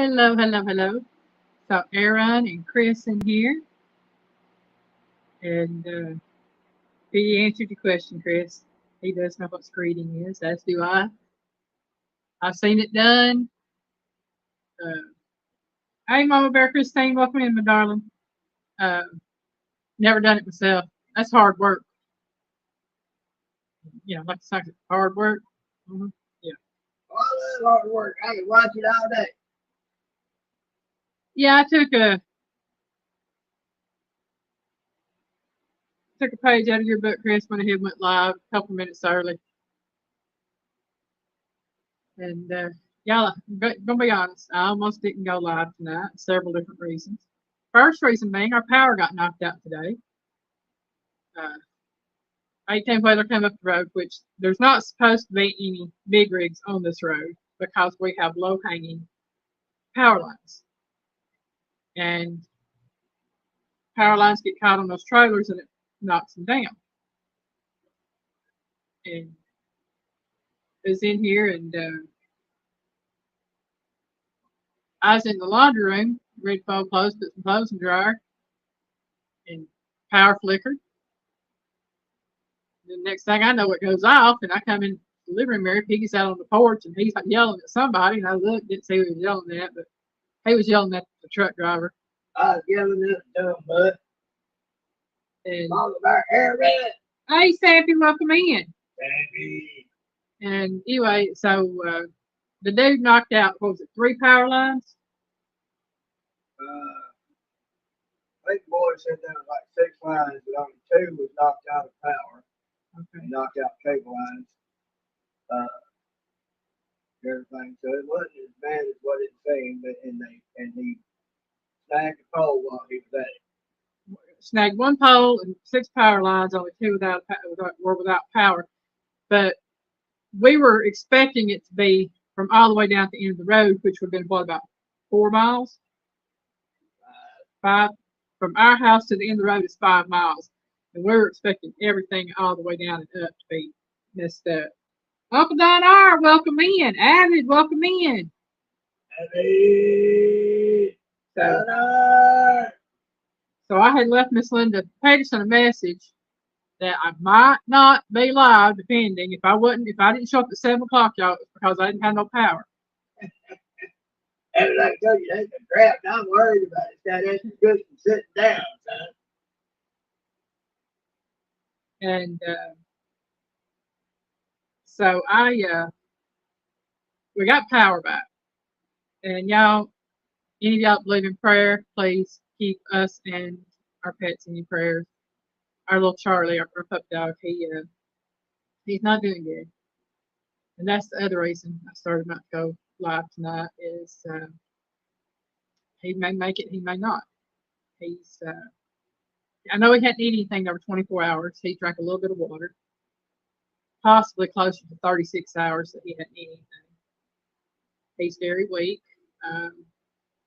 Hello, hello, hello. So Aaron and Chris in here, and he answered your question, Chris. He does know what screeding is, as do I. I've seen it done. Uh, hey, Mama Bear Christine, welcome in, my darling. Uh, never done it myself. That's hard work. Like it's like hard work. hmm Yeah, All that hard work. I can watch it all day. yeah. I took a page out of your book, Chris, when it went live a couple minutes early, and y'all, gonna be honest, I almost didn't go live tonight. Several different reasons. First reason being our power got knocked out today. Uh, 18 wheeler came up the road, which there's not supposed to be any big rigs on this road because we have low hanging power lines. And power lines get caught on those trailers and it knocks them down. And I was in here and I was in the laundry room, ready to fold clothes, put some clothes in the dryer, and power flickered. The next thing I know, it goes off, and I come in the living room. Mary Piggy's out on the porch, and he's yelling at somebody. And I looked, didn't see who he was yelling at, but he was yelling at the truck driver. I was yelling at the dumb butt. And All about hair red. hey, Sappy, welcome in. Baby. And anyway, so the dude knocked out, what was it, 3 power lines? I think the boy said there was like 6 lines, but only 2 was knocked out of power. Okay. And knocked out cable lines. Everything. So it wasn't as bad as what it seemed, but and he snagged a pole while he was at it. Snagged 1 pole and 6 power lines, only 2 were without power. But we were expecting it to be from all the way down at the end of the road, which would have been, what, about 4 miles? 5. From our house to the end of the road is 5 miles. And we were expecting everything all the way down and up to be messed up. Uncle Don R, welcome in. Avid, welcome in. Abby. So I had left Miss Linda Peterson a message that I might not be live, depending if I didn't show up at 7 o'clock, y'all, it was because I didn't have no power. And I tell you, that's the crap I'm worried about. It's that extra good from sitting down, son. And so we got power back. And y'all, any of y'all believe in prayer, please keep us and our pets in your prayers. Our little Charlie, our pup dog, he's not doing good. And that's the other reason I started not to go live tonight is he may make it, he may not. I know he hadn't eaten anything over 24 hours. He drank a little bit of water, possibly closer to 36 hours that he hadn't eaten anything. He's very weak.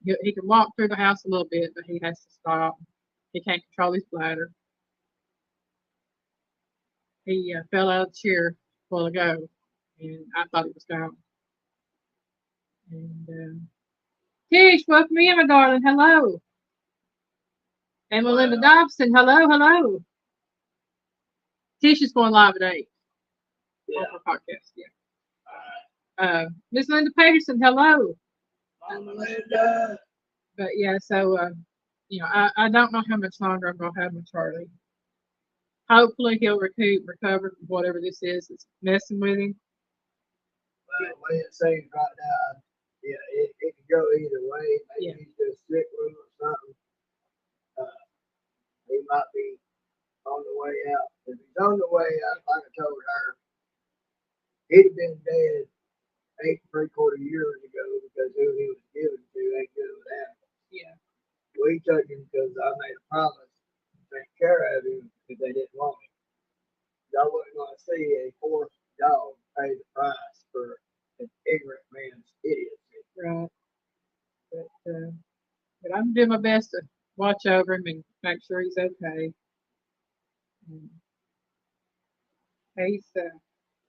He can walk through the house a little bit, but he has to stop. He can't control his bladder. He fell out of the chair a while ago, and I thought he was gone. And Tish, welcome in, my darling. Hello. And Melinda Dobson, hello, hello. Tish is going live at 8. Yeah. On her podcast, yeah. Miss Linda Peterson, hello. Melinda. But yeah, so I don't know how much longer I'm gonna have my Charlie. Hopefully he'll recover from whatever this is that's messing with him. Well, the way it seems right now, yeah, it could go either way. Maybe he's just sick room or something. He might be on the way out. If he's on the way out, like I told her, he'd have been dead 8 3/4 years ago because who he was given to ain't good with animals. Yeah. We took him because I made a promise to take care of him if they didn't want him. I wasn't going to see a poor dog pay the price for an ignorant man's idiocy. Right. But I'm doing my best to watch over him and make sure he's okay. And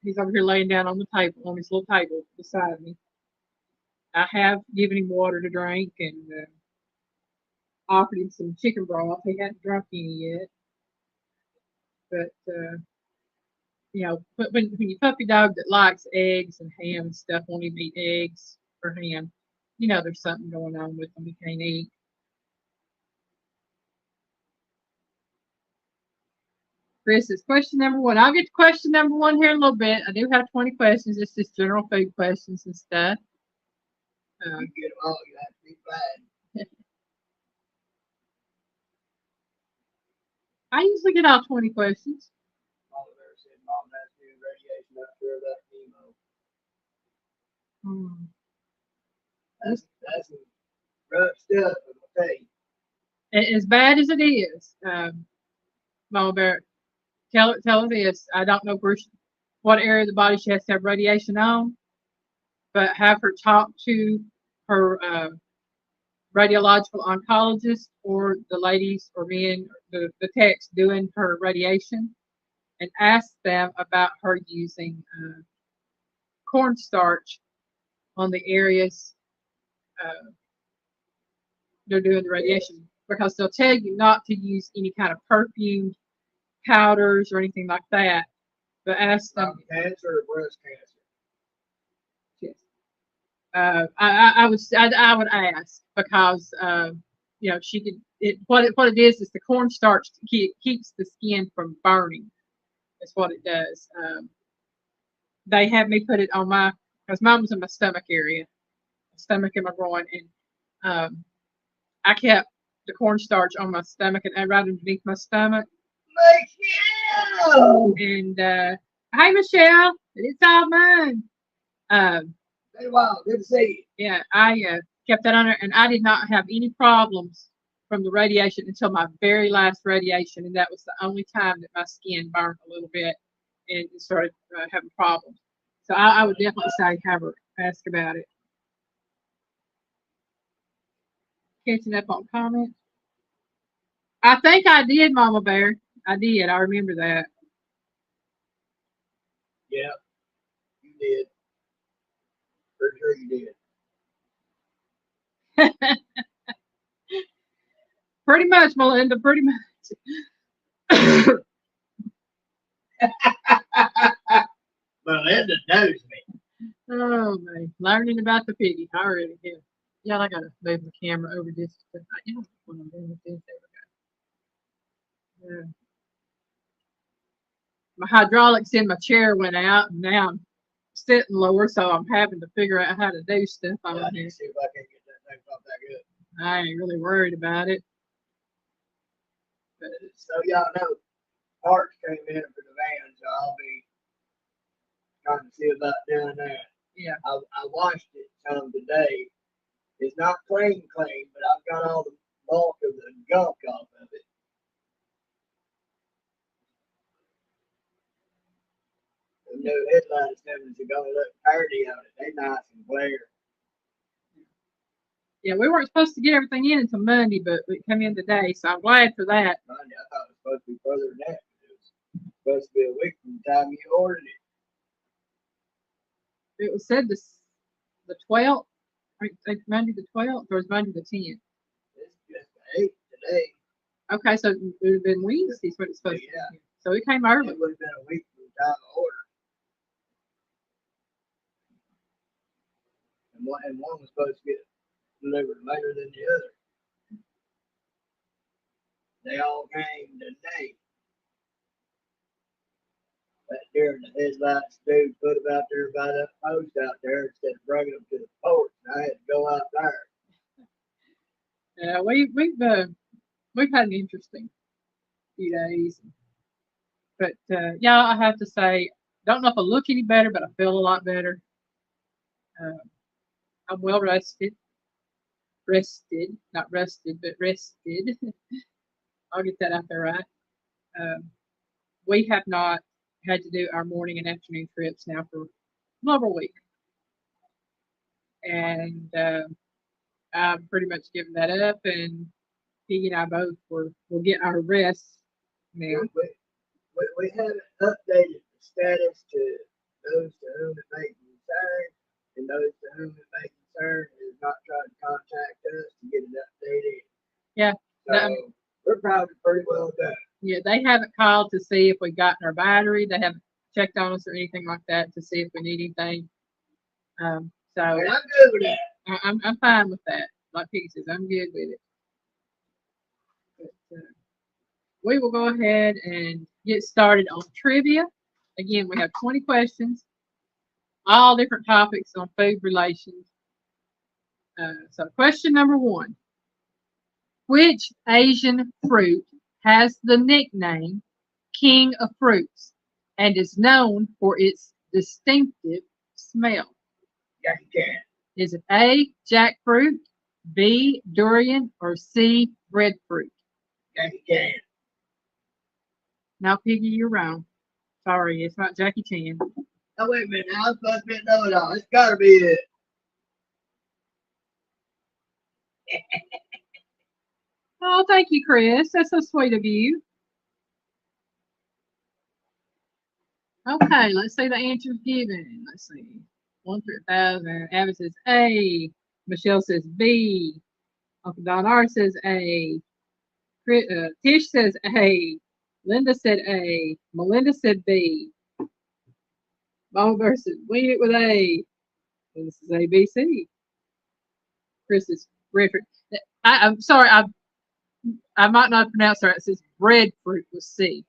he's over here laying down on the table, on his little table beside me. I have given him water to drink and offered him some chicken broth. He hadn't drunk any yet, but when you puppy dog that likes eggs and ham and stuff, won't even eat eggs or ham, there's something going on with them he can't eat. Chris is question number one. I'll get to question number one here in a little bit. I do have 20 questions. It's just general food questions and stuff. You get them all, you have to be fine. I usually get all 20 questions. Oliver said mom has to do radiation up there that chemo. That's some rough stuff, I'm gonna tell you. As bad as it is, Mama Bear, tell her this. I don't know what area of the body she has to have radiation on, but have her talk to her radiological oncologist or the ladies or men, the techs doing her radiation, and ask them about her using cornstarch on the areas they're doing the radiation, because they'll tell you not to use any kind of perfumed powders or anything like that. But ask them. Cancer or breast cancer? Yes. I would ask, because she could. What it is the cornstarch keeps the skin from burning. That's what it does. They had me put it on because mine was in my stomach area, stomach and my groin, and I kept the cornstarch on my stomach and right underneath my stomach. Michelle! And hey, Michelle, it's all mine. Hey, wow, good to see you. Yeah, I kept that on there, and I did not have any problems from the radiation until my very last radiation, and that was the only time that my skin burned a little bit and started having problems. So I would definitely say have her ask about it. Catching up on comments. I think I did, Mama Bear. I did. I remember that. Yeah, you did. For sure you did. Pretty much, Melinda. Pretty much. Melinda knows me. Oh man, learning about the piggy already. Yeah, I gotta move the camera over just. What I'm doing with this. There we go. Yeah. My hydraulics in my chair went out, and now I'm sitting lower, so I'm having to figure out how to do stuff on I here. need to see if I can get that thing up that good. I ain't really worried about it. But, so y'all know, parts came in for the van, so I'll be trying to see about doing that. Yeah. I washed it some today. It's not clean, but I've got all the bulk of the gunk off of it. The new headlights them are gonna look dirty on it. They nice and clear. Yeah, we weren't supposed to get everything in until Monday, but we come in today, so I'm glad for that. Monday, I thought it was supposed to be further than that. It was supposed to be a week from the time you ordered it. It was said the 12th. I think Monday the 12th, or was Monday the 10th? It's just the 8th today. Okay, so it would have been Wednesday's what it's supposed to be. So it came early. It would have been a week from the time I ordered. And one was supposed to get delivered later than the other. They all came today. But during the headlights, dude put them out there by that post out there instead of bringing them to the porch. And I had to go out there. Yeah, we've had an interesting few days, but yeah, I have to say, don't know if I look any better, but I feel a lot better. I'm well rested, not rested, but rested. I'll get that out there right. We have not had to do our morning and afternoon trips now for over a week, and I've pretty much given that up, and he and I both will get our rest now. We haven't updated the status to those to whom it may concern and those to whom it may concerned is not trying to contact us to get it updated. Yeah. So we're probably pretty well done. Yeah, they haven't called to see if we gotten our battery. They haven't checked on us or anything like that to see if we need anything. So And I'm good with that. I'm fine with that. Like Piggy says, I'm good with it. But, we will go ahead and get started on trivia. Again, we have 20 questions, all different topics on food relations. So question number 1. Which Asian fruit has the nickname King of Fruits and is known for its distinctive smell? Yeah, you can. Is it A, jackfruit, B, durian, or C, breadfruit? Yeah, you can. Now, Piggy, you're wrong. Sorry, it's not Jackie Chan. Oh, wait a minute. I'm supposed to know it all. It's got to be it. Oh, thank you, Chris. That's so sweet of you. Okay, let's see the answers given. Let's see. 1 through 1,000. Abby says A. Michelle says B. Uncle Don R says A. Tish says A. Linda said A. Melinda said B. Mama Bear said wing it with A. And this is ABC. Chris is breadfruit. I'm sorry, I might not pronounce it right. It says breadfruit with C.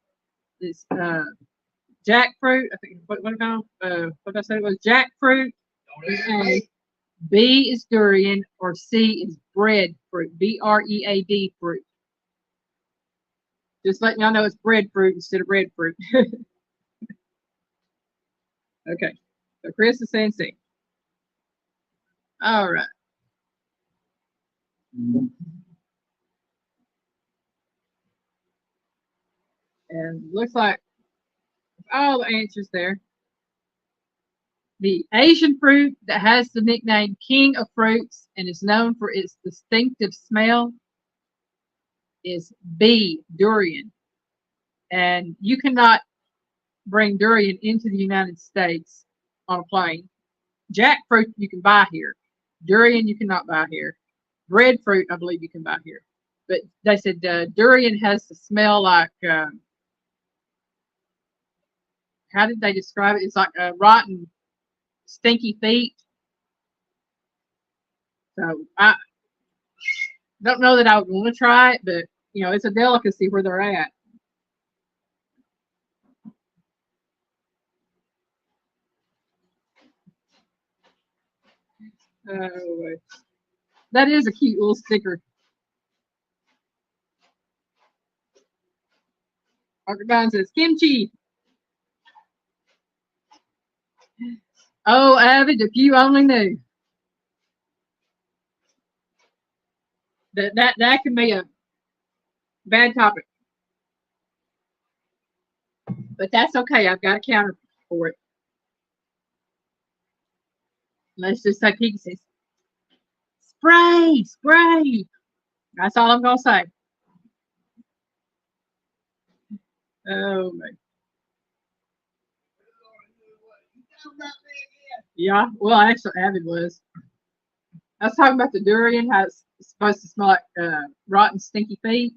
It's jackfruit. I think what I said it was jackfruit. Is A. B is durian, or C is breadfruit. BREAD fruit. Just letting y'all know it's breadfruit instead of breadfruit. Okay. So Chris is saying C. All right. And looks like all the answers there. The Asian fruit that has the nickname King of Fruits and is known for its distinctive smell is B, durian. And you cannot bring durian into the United States on a plane. Jackfruit you can buy here. Durian you cannot buy here. Breadfruit I believe you can buy here. But they said durian has the smell like, how did they describe it? It's like rotten, stinky feet. So I don't know that I would want to try it, but you know, it's a delicacy where they're at. Oh, that is a cute little sticker. Uncle Don says kimchi. Oh, Avid, if you only knew. That can be a bad topic. But that's okay. I've got a counter for it. Let's just say Piggy says, spray, spray. That's all I'm gonna say. Oh my. Yeah, well actually Avid was. I was talking about the durian, how it's supposed to smell like rotten, stinky feet.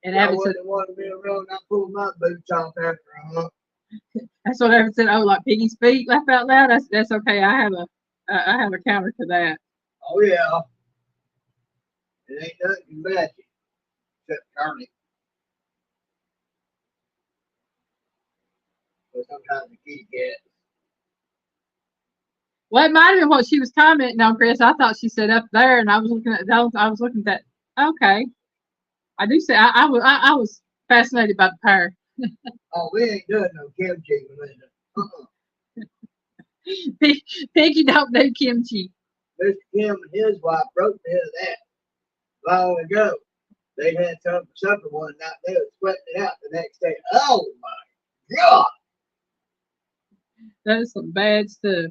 And I Avid said, wouldn't want to be around. I pulled my boots off after a hunt. that's what Avid said. Oh, like Piggy's feet. Laugh out loud. That's okay. I have a counter to that. Oh yeah. It ain't nothing can match it except Carney. But sometimes the kitty cat. Well, it might have been what she was commenting on, Chris. I thought she said up there, and I was looking at that. I was looking at that. Okay, I do say I was fascinated by the pair. Oh, we ain't doing no kimchi, Melinda. Piggy don't do kimchi. Mr. Kim and his wife broke me of that long ago. They had some for supper one night. They was sweating it out the next day. Oh my God! That is some bad stuff.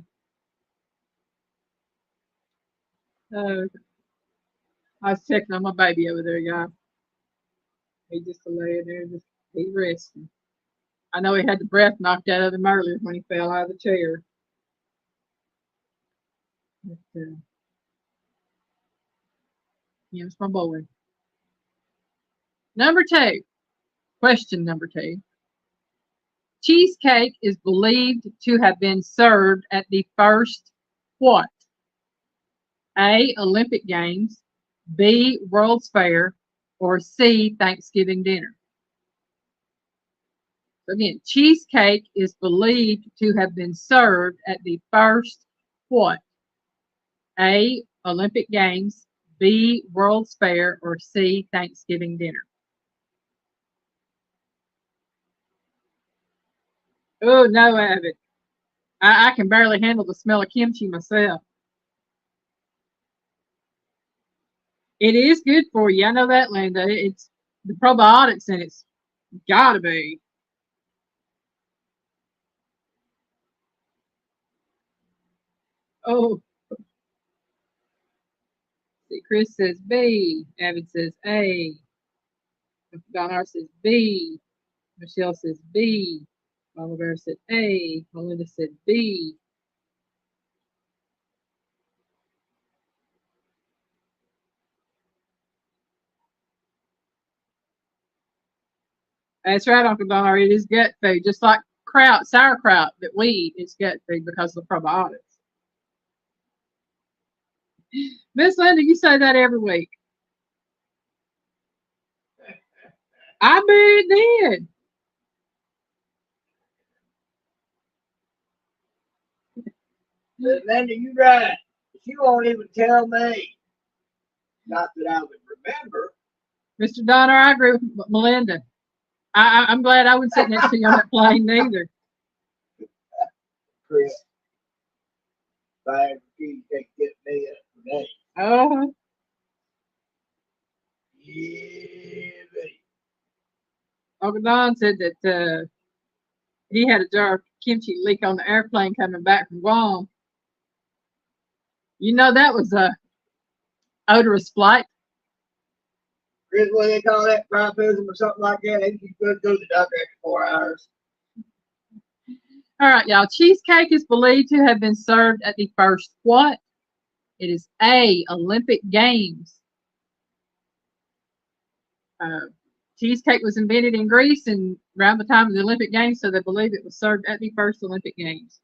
I was checking on my baby over there, y'all. He just laying there, just he's resting. I know he had the breath knocked out of him earlier when he fell out of the chair. But, Here's my boy. Number 2. Question number 2. Cheesecake is believed to have been served at the first what? A. Olympic Games, B. World's Fair, or C. Thanksgiving dinner. So again, cheesecake is believed to have been served at the first what? A. Olympic Games, B. World's Fair, or C. Thanksgiving dinner. Oh no, Avid. I can barely handle the smell of kimchi myself. It is good for you. I know that, Linda. It's the probiotics in it's gotta be. Oh, see, Chris says B. Avid says A. Donar says B. Michelle says B. Mama Bear said A. Melinda said B. That's right, Uncle Donar. It is gut food, just like sauerkraut that we eat. It's gut food because of the probiotics. Miss Linda, you say that every week. I bet it did. But Linda, you right. She won't even tell me. Not that I would remember. Mr. Donner, I agree with Melinda. I'm glad I wouldn't sit next to you on that plane neither. Chris, if I ever you can't get me up today. Oh, Yeah, buddy. Uncle Don said that he had a jar of kimchi leak on the airplane coming back from Guam. You know that was a odorous flight. Chris, what do they call that? Priapism or something like that? Ain't you good to go to the doctor after 4 hours? All right, y'all. Cheesecake is believed to have been served at the first what? It is A. Olympic Games. Cheesecake was invented in Greece and around the time of the Olympic Games, so they believe it was served at the first Olympic Games.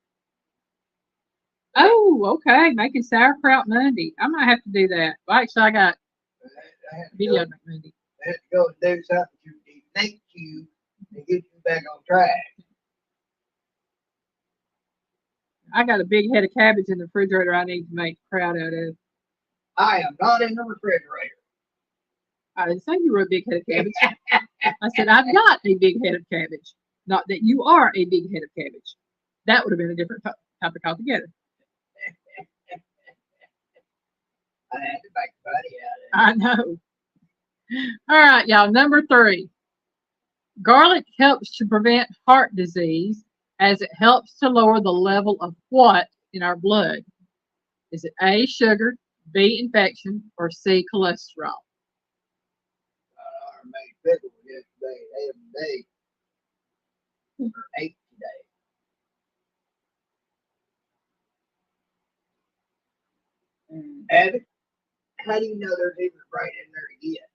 Oh, okay. Making sauerkraut Monday. I might have to do that. Well, actually, I got video on Monday. I had to go and do something to deflate you and get you back on track. I got a big head of cabbage in the refrigerator I need to make kraut out of. I am not in the refrigerator. I didn't say you were a big head of cabbage. I said, I've got a big head of cabbage. Not that you are a big head of cabbage. That would have been a different topic altogether. I had to make money out of it. I know. All right, y'all. Number 3. Garlic helps to prevent heart disease as it helps to lower the level of what in our blood? Is it A, sugar, B, infection, or C, cholesterol? I made pickles yesterday, every day, or 8 today. And how do you know there's even right in there to get?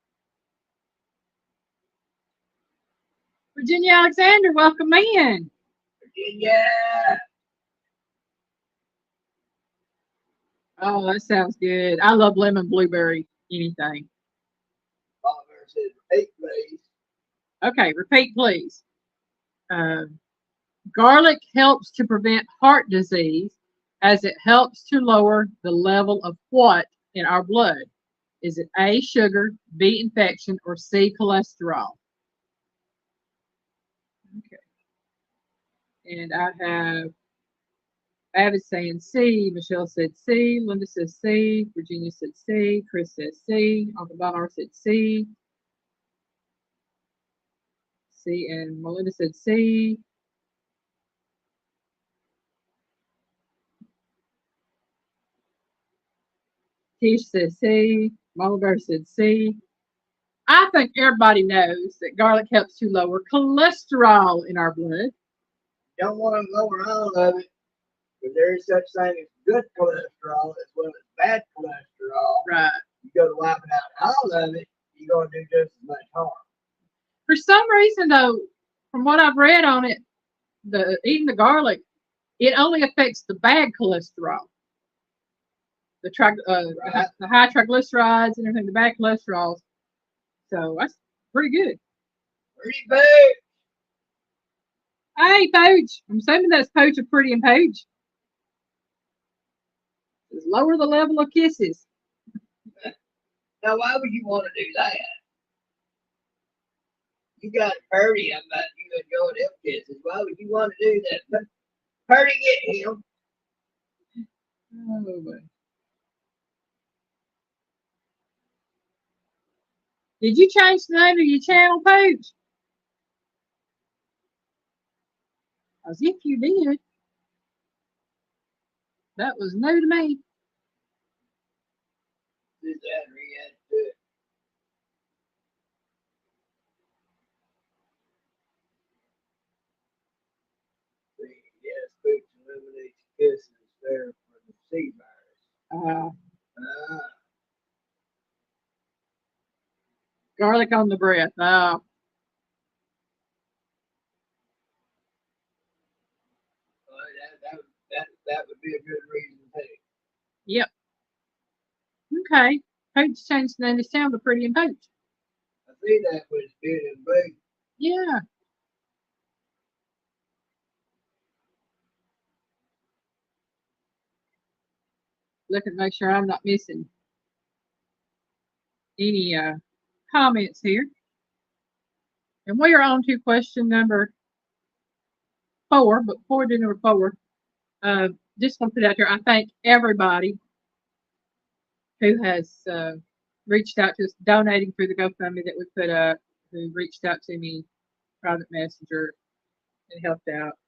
Virginia Alexander, welcome in. Virginia! Oh, that sounds good. I love lemon blueberry anything. Mama Bear says, repeat, please. Okay, repeat, please. Garlic helps to prevent heart disease as it helps to lower the level of what in our blood? Is it A, sugar, B, infection, or C, cholesterol? Okay. And I have Avid saying C, Michelle said C, Linda says C, Virginia said C, Chris says C, Uncle Bonar said C, C, and Melinda said C. Tish says C, Mama Bear said C. I think everybody knows that garlic helps to lower cholesterol in our blood. Don't want to lower all of it, but there is such thing as good cholesterol as well as bad cholesterol. Right. You go to wiping out all of it, you're gonna do just as much harm. For some reason, though, from what I've read on it, eating the garlic, it only affects the bad cholesterol, the high triglycerides and everything, the bad cholesterol. So that's pretty good. Pretty big. Hey, Paige, I'm assuming that's Pooch of Pretty and Paige. Just lower the level of kisses. Now, why would you want to do that? You got Purdy about you enjoying them kisses. Why would you want to do that? But Purdy, get him. Oh, boy. Did you change the name of your channel, Paige? As if you did. That was new to me. Did that react to it? Yes, Pooch eliminates kisses there for the C virus. Garlic on the breath. Well, that would be a good reason too. Yep. Okay. Paige changed the name of his channel to Pretty and Paige. I see that was good and big. Yeah. Looking to make sure I'm not missing any comments here. And we are on to question number 4, but before we do number 4, just want to put out there, I thank everybody who has reached out to us, donating through the GoFundMe that we put up, who reached out to me, private messenger, and helped out.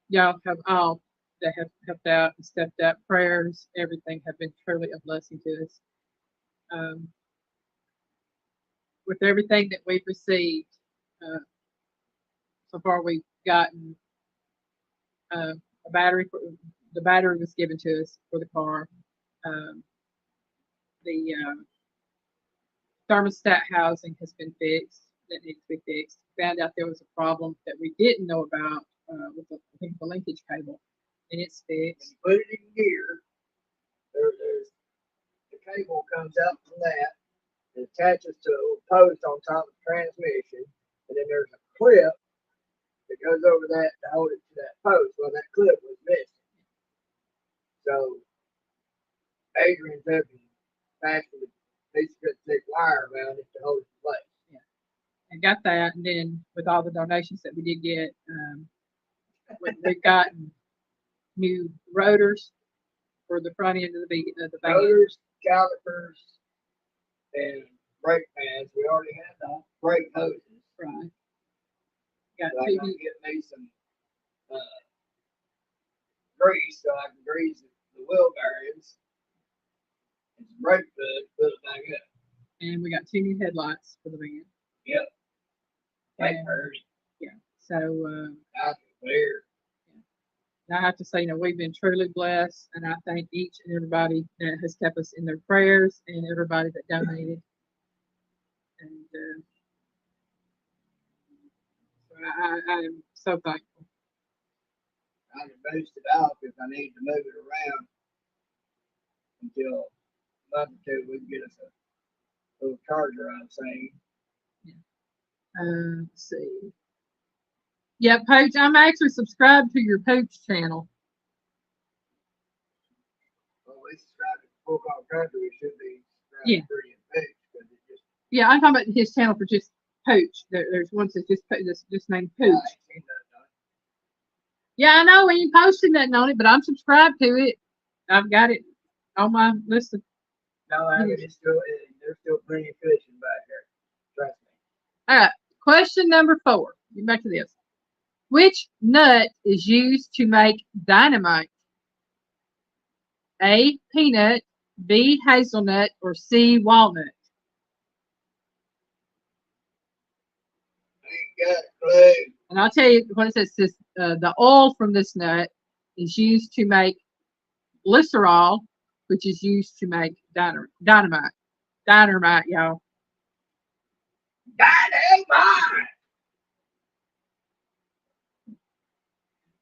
Y'all have all that have helped out and stepped up. Prayers, everything have been truly a blessing to us. With everything that we've received, so far we've gotten a battery. The battery was given to us for the car. The thermostat housing has been fixed. That needs to be fixed. Found out there was a problem that we didn't know about with the linkage cable, and it's fixed. Put it in gear. There's the cable comes out from that. It attaches to a little post on top of the transmission, and then there's a clip that goes over that to hold it to that post. Well, that clip was missing. So Adrian's having fashioned a piece of thick wire around it to hold it in place. Yeah. I got that, and then with all the donations that we did get, we've gotten new rotors for the front end of the van. Rotors, calipers, and brake pads. We already had the brake hoses. Right. Got So I two gotta new. get me some grease so I can grease the wheel bearings and some brake fluid, put it back up. And we got 2 new headlights for the van. Yep. Like And, hers. yeah. So I can clear. and I have to say, we've been truly blessed, and I thank each and everybody that has kept us in their prayers and everybody that donated. And I am so thankful. I can boost it off if I need to move it around until a month or 2 we can get us a little charger, I'm saying. Let's see. Yeah, Pooch, I'm actually subscribed to your Pooch channel. Well, we subscribe to Full Call Country, we should be subscribed Yeah. to Pretty and Page, because it just Yeah, I'm talking about his channel for just Pooch. There's one that's just named Pooch. I ain't seen nothing on it. Yeah, I know we ain't posting nothing on it, but I'm subscribed to it. I've got it on my list of. No, I mean, there's still plenty of fishing back there. Trust me. All right, question number 4. Get back to this. Which nut is used to make dynamite? A, peanut, B, hazelnut, or C, walnut? I ain't got a clue. And I'll tell you what it says. The oil from this nut is used to make glycerol, which is used to make dynamite. Dynamite, y'all. Dynamite.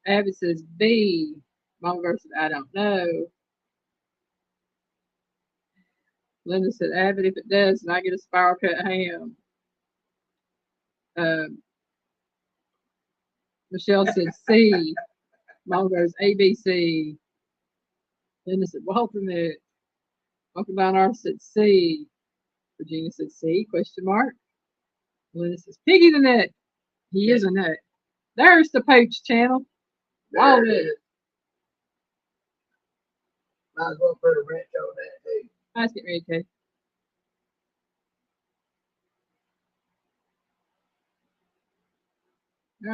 Abby says B. Mama versus I don't know. Linda said, Abbott, if it does, and I get a spiral cut ham. Michelle said C. Mama goes ABC. Linda said Walter-nut. Uncle Don R said C. Virginia said C, question mark. Linda says Piggy the nut. He is a nut. There's the Pooch channel. Walnut. Might as well put a wrench on that too. Let's get ready to.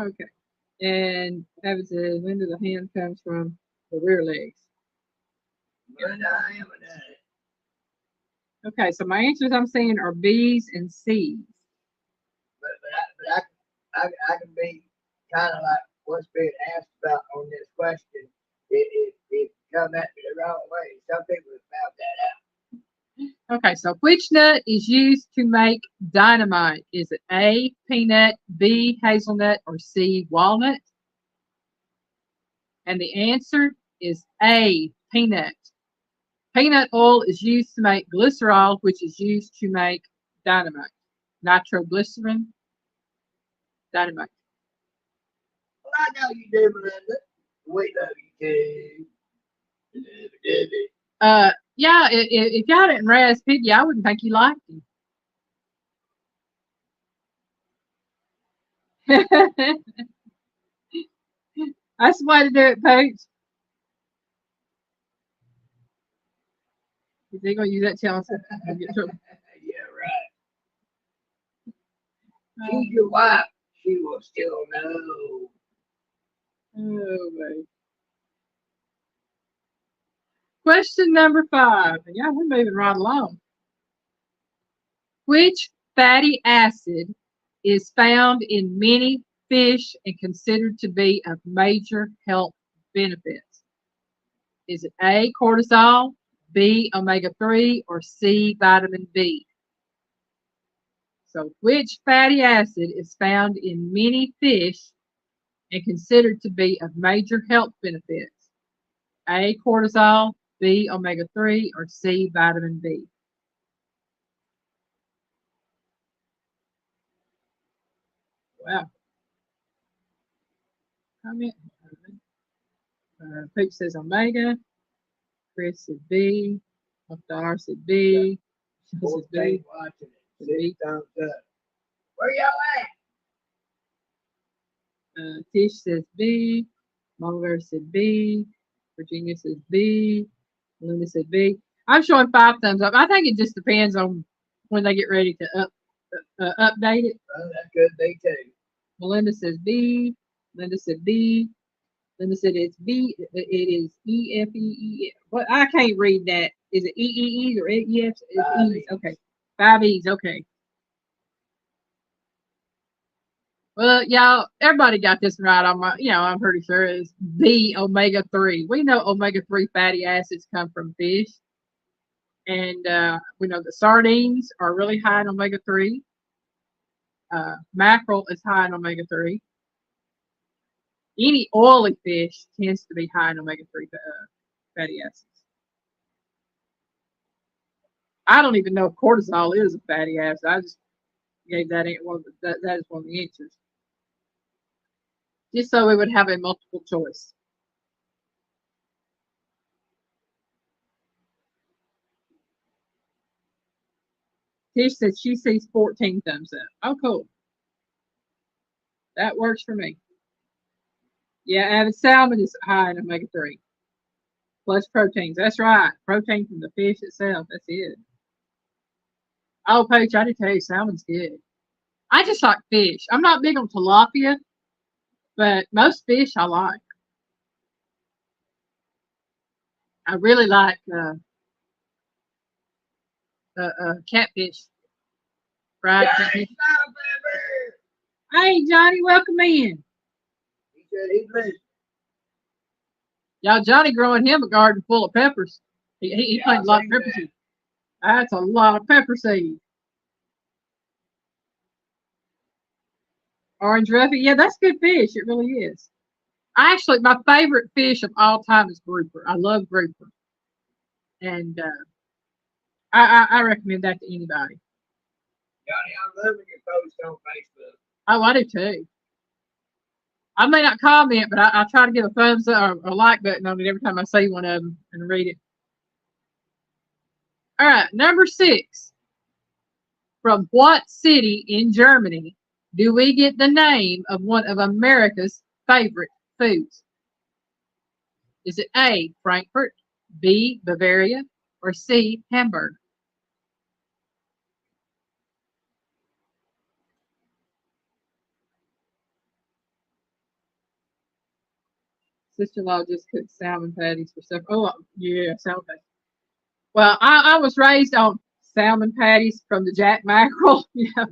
Okay. And Abbott says, when do the hand comes from the rear legs? But I am a nut. Okay, so my answers I'm saying are B's and C's. But I can be kind of like what's being asked about on this question. It come at me the wrong way. Some people have found that out. Okay, so which nut is used to make dynamite? Is it A, peanut, B, hazelnut, or C, walnut? And the answer is A, peanut. Peanut oil is used to make glycerol, which is used to make dynamite. Nitroglycerin, dynamite. Well, I know you do, Melinda. We love you too. Yeah, if y'all didn't razz Piggy, I wouldn't think you liked him. That's the way to do it, Pooch. Is he gonna use that challenge? Yeah, right. She's your wife. She will still know. Oh, baby. Question number 5. Yeah, we're moving right along. Which fatty acid is found in many fish and considered to be of major health benefits? Is it A, cortisol, B, omega-3, or C, vitamin B? So which fatty acid is found in many fish and considered to be of major health benefits? A, cortisol, B, omega-3, or C, vitamin B? Wow. Comment. Pooch says omega. Chris said B. Dr. said B. Michelle says B. Watching it. B thumbs up. Where y'all at? Tish says B. Mama said B. Virginia says B. Linda said B. I'm showing 5 thumbs up. I think it just depends on when they get ready to update it. That could be too. Melinda says B. Linda said B. Linda said it's B. It is EFE. What? I can't read that. Is it EEEs or EFs? It's E's. Okay. 5 E's. Okay. Well, y'all, everybody got this right. I'm pretty sure it's B, omega-3. We know omega-3 fatty acids come from fish. And we know that sardines are really high in omega-3. Mackerel is high in omega-3. Any oily fish tends to be high in omega-3 fatty acids. I don't even know if cortisol is a fatty acid. I just gave that is one of the answers. Just so we would have a multiple choice. Tish said she sees 14 thumbs up. Oh, cool. That works for me. Yeah, avid salmon is high in omega-3. Plus proteins. That's right. Protein from the fish itself. That's it. Oh, Paige, I did tell you salmon's good. I just like fish. I'm not big on tilapia, but most fish I like. I really like catfish. Fried catfish. Hey, Johnny, welcome in. He said he's listening. Y'all, Johnny growing him a garden full of peppers. He planted a lot of peppers. That's a lot of pepper seed. Orange roughy. Yeah, that's good fish. It really is. Actually, my favorite fish of all time is grouper. I love grouper, and I recommend that to anybody. Johnny, I'm loving your post on Facebook. Oh, I do too. I may not comment, but I try to give a thumbs up or a like button on it every time I see one of them and read it. All right, number 6. From what city in Germany do we get the name of one of America's favorite foods? Is it A, Frankfurt, B, Bavaria, or C, Hamburg? Sister-in-law just cooked salmon patties for supper. Oh, yeah, salmon patties. Well, I was raised on salmon patties from the Jack Mackerel. Yeah,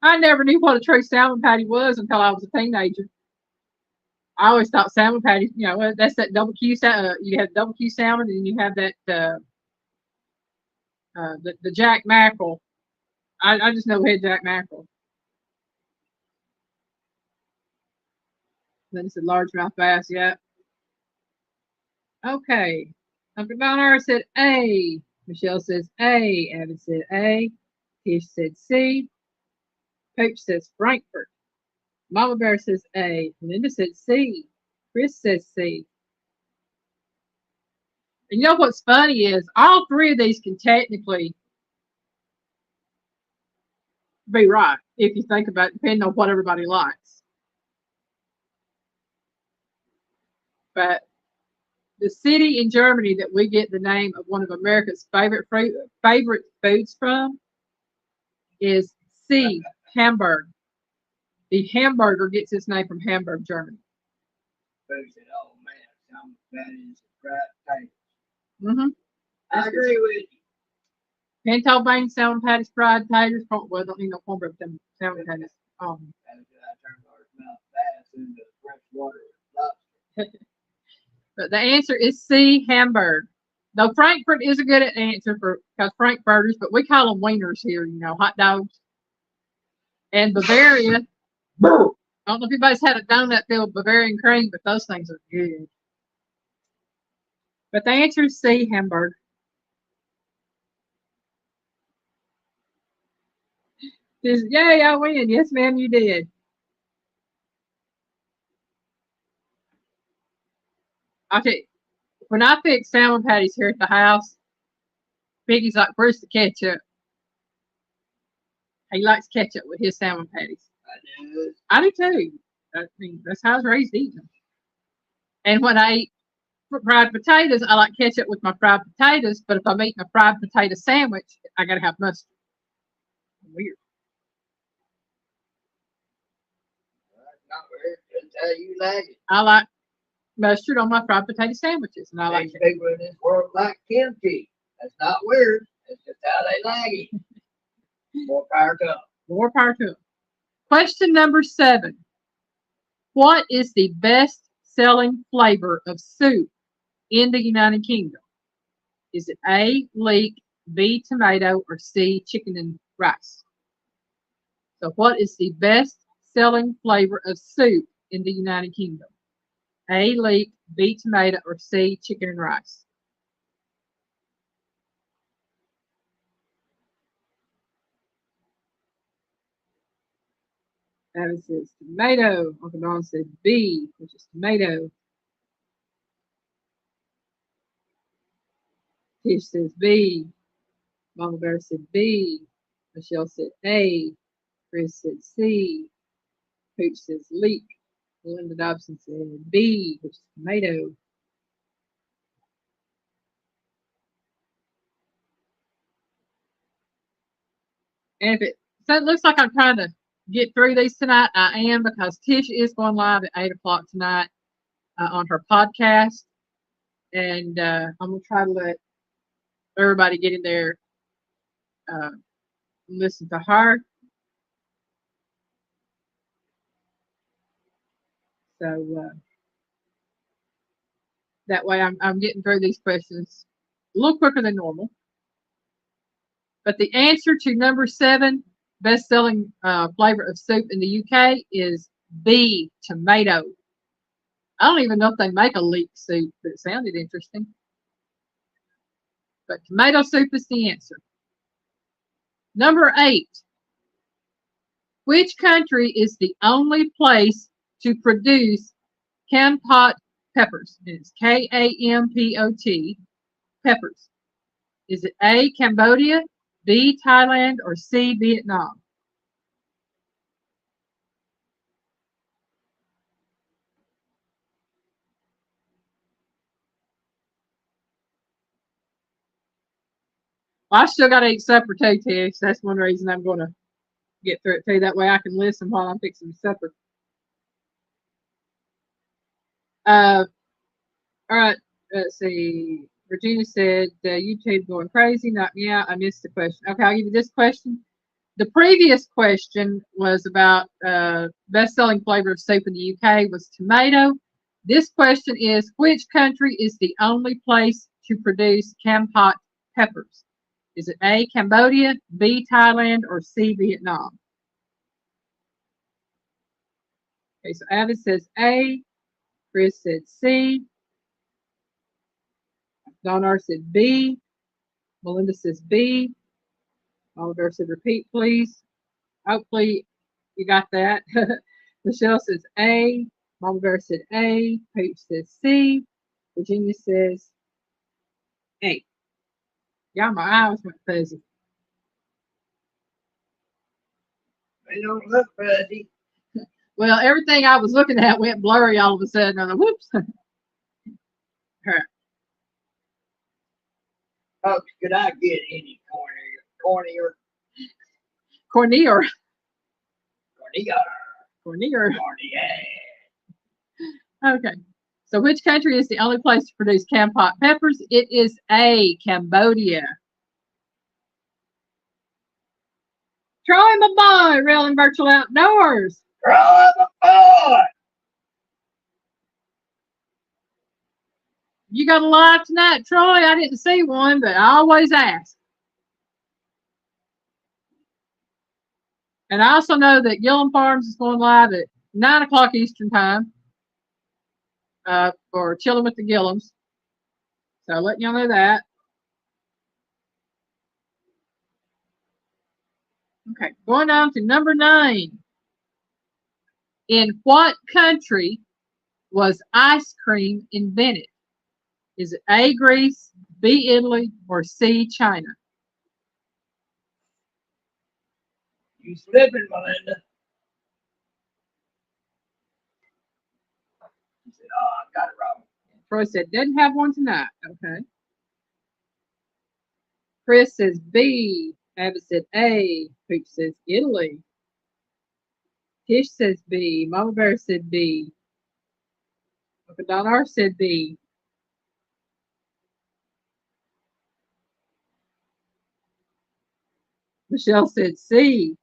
I never knew what a true salmon patty was until I was a teenager. I always thought salmon patties, well, that's that double Q. You have double Q salmon, and you have that the Jack Mackerel. I just know we had Jack Mackerel. Then it's a largemouth bass. Yeah. Okay. Uncle Donner said A. Michelle says A. Evan said A. Tish said C. Coach says Frankfurt. Mama Bear says A. Linda said C. Chris says C. And you know what's funny is all three of these can technically be right if you think about it, depending on what everybody likes. But the city in Germany that we get the name of one of America's favorite foods from is C. Hamburg. The hamburger gets its name from Hamburg, Germany. Folks said, oh man, salmon patties and fried potatoes. Mm-hmm. I agree with you. Pinto beans, salmon patties, fried taters. Well, don't need no cornbread with them salmon patties. After I turned largemouth bass into freshwater lobster. But the answer is C. Hamburg. Though Frankfurt is a good answer for because Frankfurters, but we call them wieners here. Hot dogs. And Bavaria. I don't know if anybody's had a donut filled with Bavarian cream, but those things are good. But the answer is C. Hamburg. Yay, I win. Yes, ma'am, you did. I'll tell you, when I fix salmon patties here at the house, Piggy's like, where's the ketchup? He likes ketchup with his salmon patties. I do too. I mean, that's how I was raised eating them. And when I eat fried potatoes, I like ketchup with my fried potatoes, but if I'm eating a fried potato sandwich, I gotta have mustard. Weird. Not weird. That's how you like it. I like mustard on my fried potato sandwiches, and I like These people in this world like kimchi. That's not weird. That's just how they like it. More power to them. More power to them. Question number 7. What is the best selling flavor of soup in the United Kingdom? Is it A, leek, B, tomato, or C, chicken and rice? So, what is the best selling flavor of soup in the United Kingdom? A, leek, B, tomato, or C, chicken and rice? Travis says tomato. Uncle Don said B, which is tomato. Tish says B. Mama Bear said B. Michelle said A. Chris said C. Pooch says leek. Linda Dobson said B, which is tomato. And if it looks like I'm trying to get through these tonight, I am because Tish is going live at 8 o'clock tonight on her podcast. And I'm going to try to let everybody get in there uh, and listen to her. So that way I'm getting through these questions a little quicker than normal. But the answer to number 7, best-selling flavor of soup in the UK is B, tomato. I don't even know if they make a leek soup, but it sounded interesting. But tomato soup is the answer. Number 8. Which country is the only place to produce Kampot peppers? And it's Kampot peppers. Is it A, Cambodia, B, Thailand, or C, Vietnam? Well, I still got to eat supper too, Tish. That's one reason I'm going to get through it too. That way I can listen while I'm fixing supper. All right. Let's see. Virginia said, YouTube going crazy. Not me out. I missed the question. Okay, I'll give you this question. The previous question was about best-selling flavor of soup in the UK was tomato. This question is, which country is the only place to produce Kampot peppers? Is it A, Cambodia, B, Thailand, or C, Vietnam? Okay, so Avid says A, Chris said C, Donar said B, Melinda says B, Oliver said repeat please. Hopefully you got that. Michelle says A, Mama Bear said A, Pooch says C, Virginia says A. Yeah, my eyes went fuzzy. They don't look fuzzy. Well, everything I was looking at went blurry all of a sudden. I'm like, whoops. Oh, could I get any cornier? Cornier. Cornier. Okay. So which country is the only place to produce Kampot peppers? It is A, Cambodia. Troy, my boy, Railing Virtual Outdoors. Troy, my boy. You got a live tonight, Troy? I didn't see one, but I always ask. And I also know that Gillum Farms is going live at 9 o'clock Eastern time for Chilling with the Gillums. So letting y'all know that. Okay, going on to number 9. In what country was ice cream invented? Is it A, Greece, B, Italy, or C, China? You slipping, Melinda. She said, oh, I got it wrong. Troy said, didn't have one tonight. Okay. Chris says B. Abbott said A. Pooch says Italy. Tish says B. Mama Bear said B. Uncle Don R said B. Michelle said C.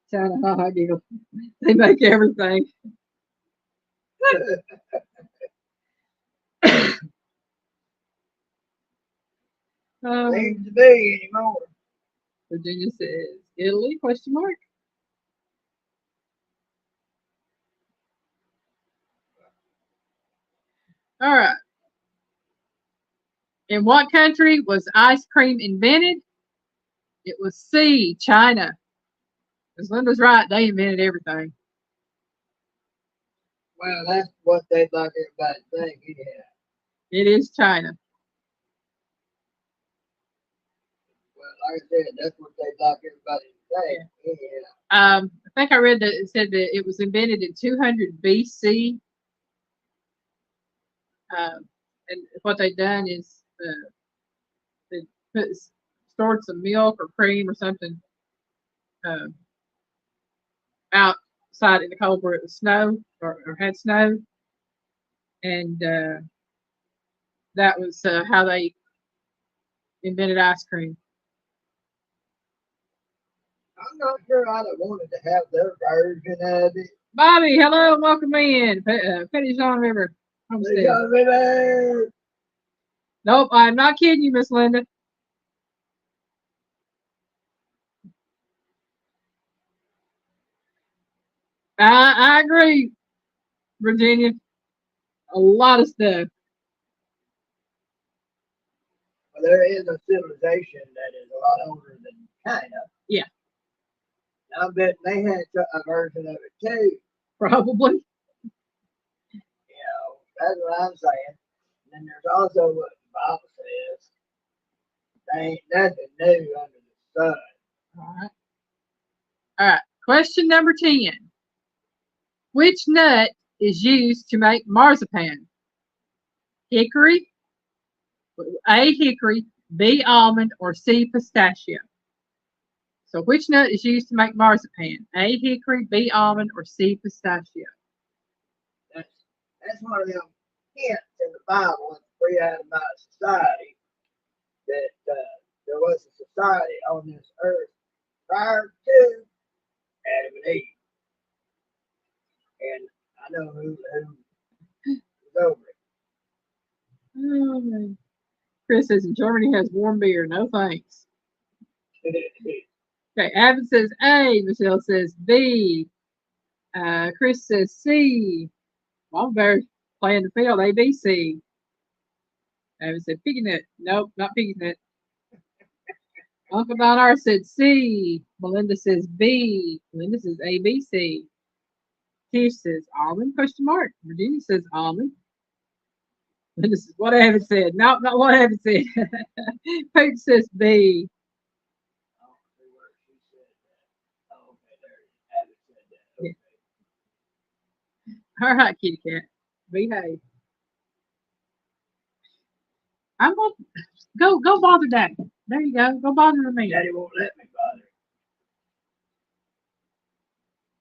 China, haha, giggle. They make everything. Seems to be anymore. Virginia says Italy, question mark. All right. In what country was ice cream invented? It was C, China. Because Linda's right, they invented everything. Well, that's what they'd like everybody to think, yeah. It is China. Well, like I said, that's what they'd like everybody to think, yeah. I think I read that it said that it was invented in 200 BC. And what they've done is they stored some milk or cream or something outside in the cold where it was snow or had snow. And that was how they invented ice cream. I'm not sure I'd have wanted to have their version of it. Bobby, hello and welcome in. Petty John River Homestead. Nope, I'm not kidding you, Miss Linda. I agree, Virginia. A lot of stuff. Well, there is a civilization that is a lot older than China. Yeah. And I bet they had a version of it too. Probably. You know, that's what I'm saying. And then there's also what the Bible says. There ain't nothing new under the sun. All right. All right. Question number 10. Which nut is used to make marzipan? Hickory, A, hickory, B, almond, or C, pistachio? So which nut is used to make marzipan? A, hickory, B, almond, or C, pistachio? That's one of them hints in the Bible in the pre-Adamite society that there was a society on this earth prior to Adam and Eve. And I know who was over Oh, Chris says Germany has warm beer. No thanks. it. Okay, Abbott says A. Michelle says B. Chris says C. Well, bear playing the field. A, B, C. Abbott said piggy nut. Nope, not piggy nut. Uncle Don R said C. Melinda says B. Melinda says A, B, C. Tish says almond, question mark. Virginia says almond. Melinda says what I haven't said. Nope, not what I haven't said. Pooch says B. Yeah. All right, kitty cat. Behave. I'm going to go bother Daddy. There you go. Go bother me. Daddy won't let me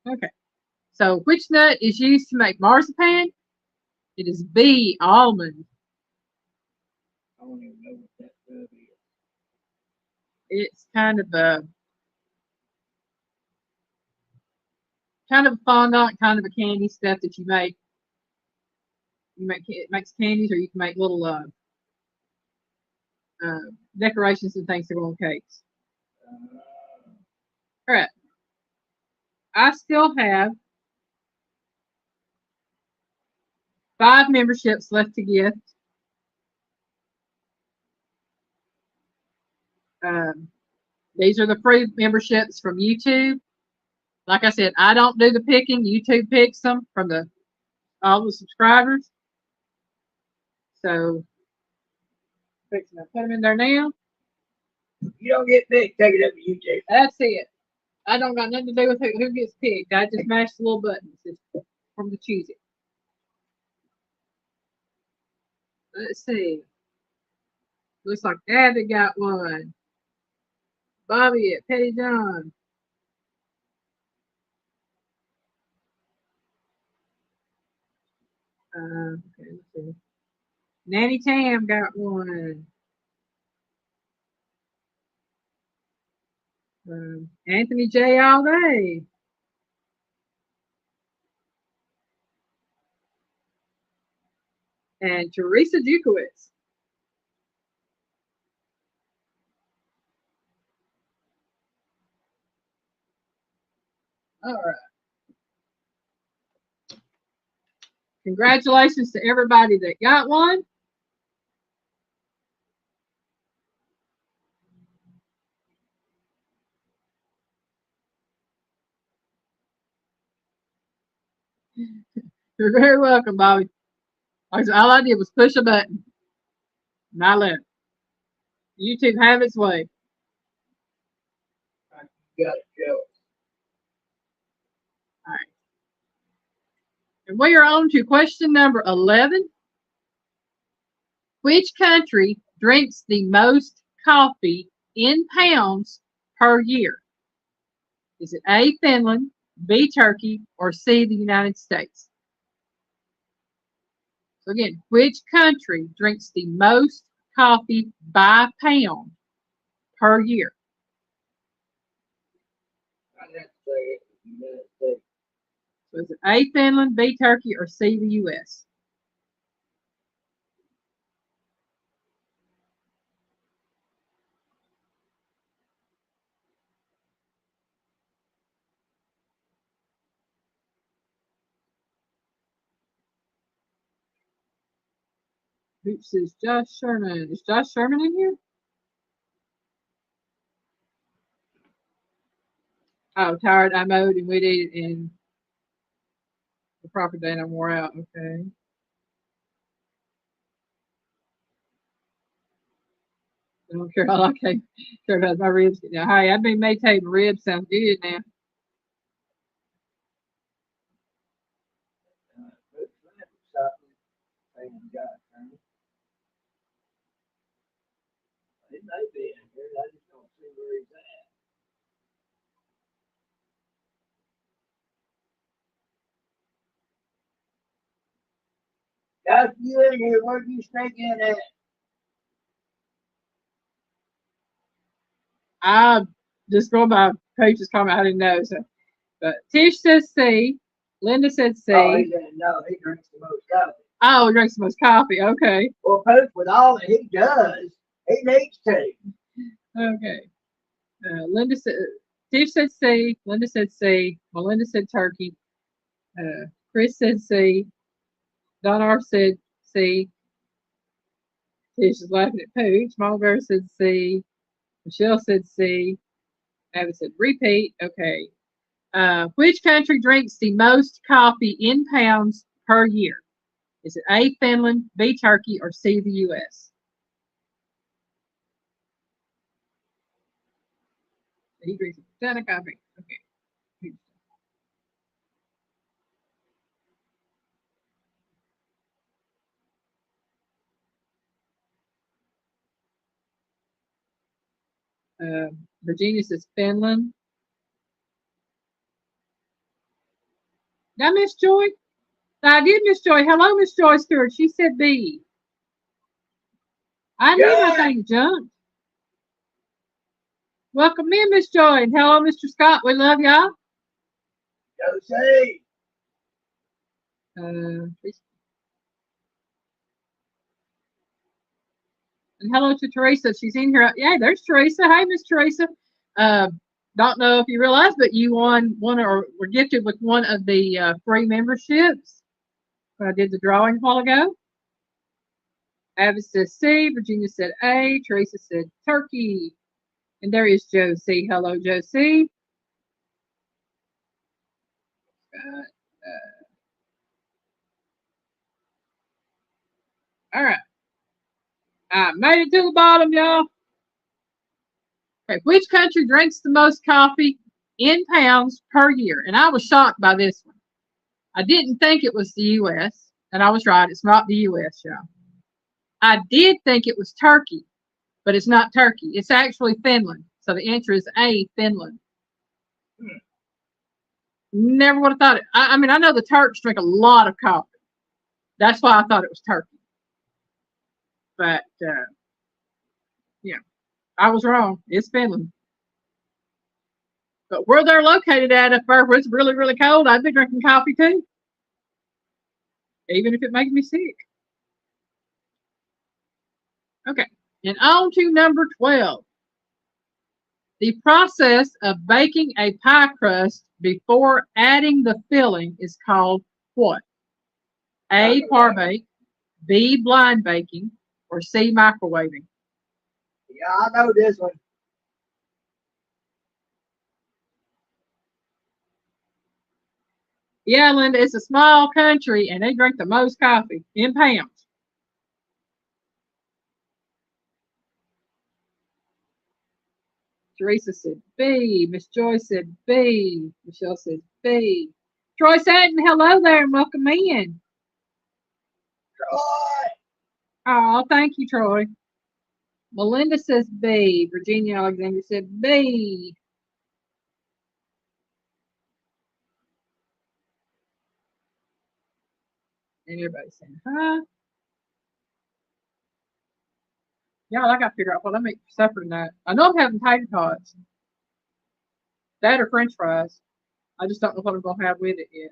bother. Okay. So which nut is used to make marzipan? It is B, almond. I don't even know what that stuff is. It's kind of a fondant, kind of a candy stuff that you make. It makes candies, or you can make little decorations and things to go on cakes. All right. I still have 5 memberships left to gift. These are the free memberships from YouTube. Like I said, I don't do the picking. YouTube picks them from all the subscribers. So, put them in there now. You don't get picked, take it up to YouTube. That's it. I don't got nothing to do with who gets picked. I just mash the little buttons from the choose it. Let's see. Looks like Abby got one. Bobby at Petty John. Okay, let's see. Nanny Tam got one. Anthony J. all day. And Teresa Jukowitz. All right. Congratulations to everybody that got one. You're very welcome, Bobby. All I did was push a button. And I left. YouTube have its way. You got it, Joe. All right. And we are on to question number 11. Which country drinks the most coffee in pounds per year? Is it A, Finland, B, Turkey, or C, the United States? So again, which country drinks the most coffee by pound per year? United States. So is it A, Finland, B, Turkey, or C, the U.S.? Oops, is Josh Sherman. Is Josh Sherman in here? Oh, tired, I mowed and weeded and the proper day and I'm wore out. Okay. I don't care how I care about my ribs now. Hey, I've been meditating ribs sound good now. Looks like something saying God, he may be in here. I just don't see where he's at. God, you in here? Where you sneaking at? I just going by Page's comment, I didn't know. So, but Tish says C. Linda said Oh, C. he didn't know. He drinks the most coffee. Oh, drinks the most coffee. Okay. Well, Pope, with all that he does, he needs to. Okay. Linda said Tish said C. Linda said C. Melinda said turkey. Chris said C. Don R said C. Tish is laughing at Pooch. Mama Bear said C. Michelle said C. Abby said repeat. Okay. Which country drinks the most coffee in pounds per year? Is it A, Finland, B, Turkey, or C, the U.S.? He drinks a ton of coffee. Okay. Virginia says Finland. Did I miss Joy? I did miss Joy. Hello, Miss Joy Stewart. She said B. I knew my thing jumped. Welcome in, Miss Joy. And hello, Mr. Scott. We love y'all. Go see. And hello to Teresa. She's in here. Yeah, there's Teresa. Hey, Miss Teresa. Uh, don't know if you realize, but you won one or were gifted with one of the free memberships when I did the drawing a while ago. Abby says C. Virginia said A. Teresa said turkey. And there is Josie. Hello, Josie. All right. I made it to the bottom, y'all. Okay. Which country drinks the most coffee in pounds per year? And I was shocked by this one. I didn't think it was the U.S., and I was right. It's not the U.S., y'all. I did think it was Turkey, but it's not Turkey. It's actually Finland. So the answer is A, Finland. Never would have thought it. I mean, I know the Turks drink a lot of coffee. That's why I thought it was Turkey. But, yeah, I was wrong. It's Finland. But where they're located at, if it's really, really cold, I'd be drinking coffee too, even if it makes me sick. Okay, and on to number 12. The process of baking a pie crust before adding the filling is called what? A, par bake, B, blind baking, or C, microwaving? Yeah, I know this one. Yeah, Linda, it's a small country and they drink the most coffee in pounds. Teresa said B. Miss Joy said B. Michelle said B. Troy Satin, hello there and welcome in. Troy! Oh, thank you, Troy. Melinda says B. Virginia Alexander said B. And everybody's saying, huh? Yeah, I got to figure out what I make for supper tonight. I know I'm having tater tots. That or French fries. I just don't know what I'm gonna have with it yet.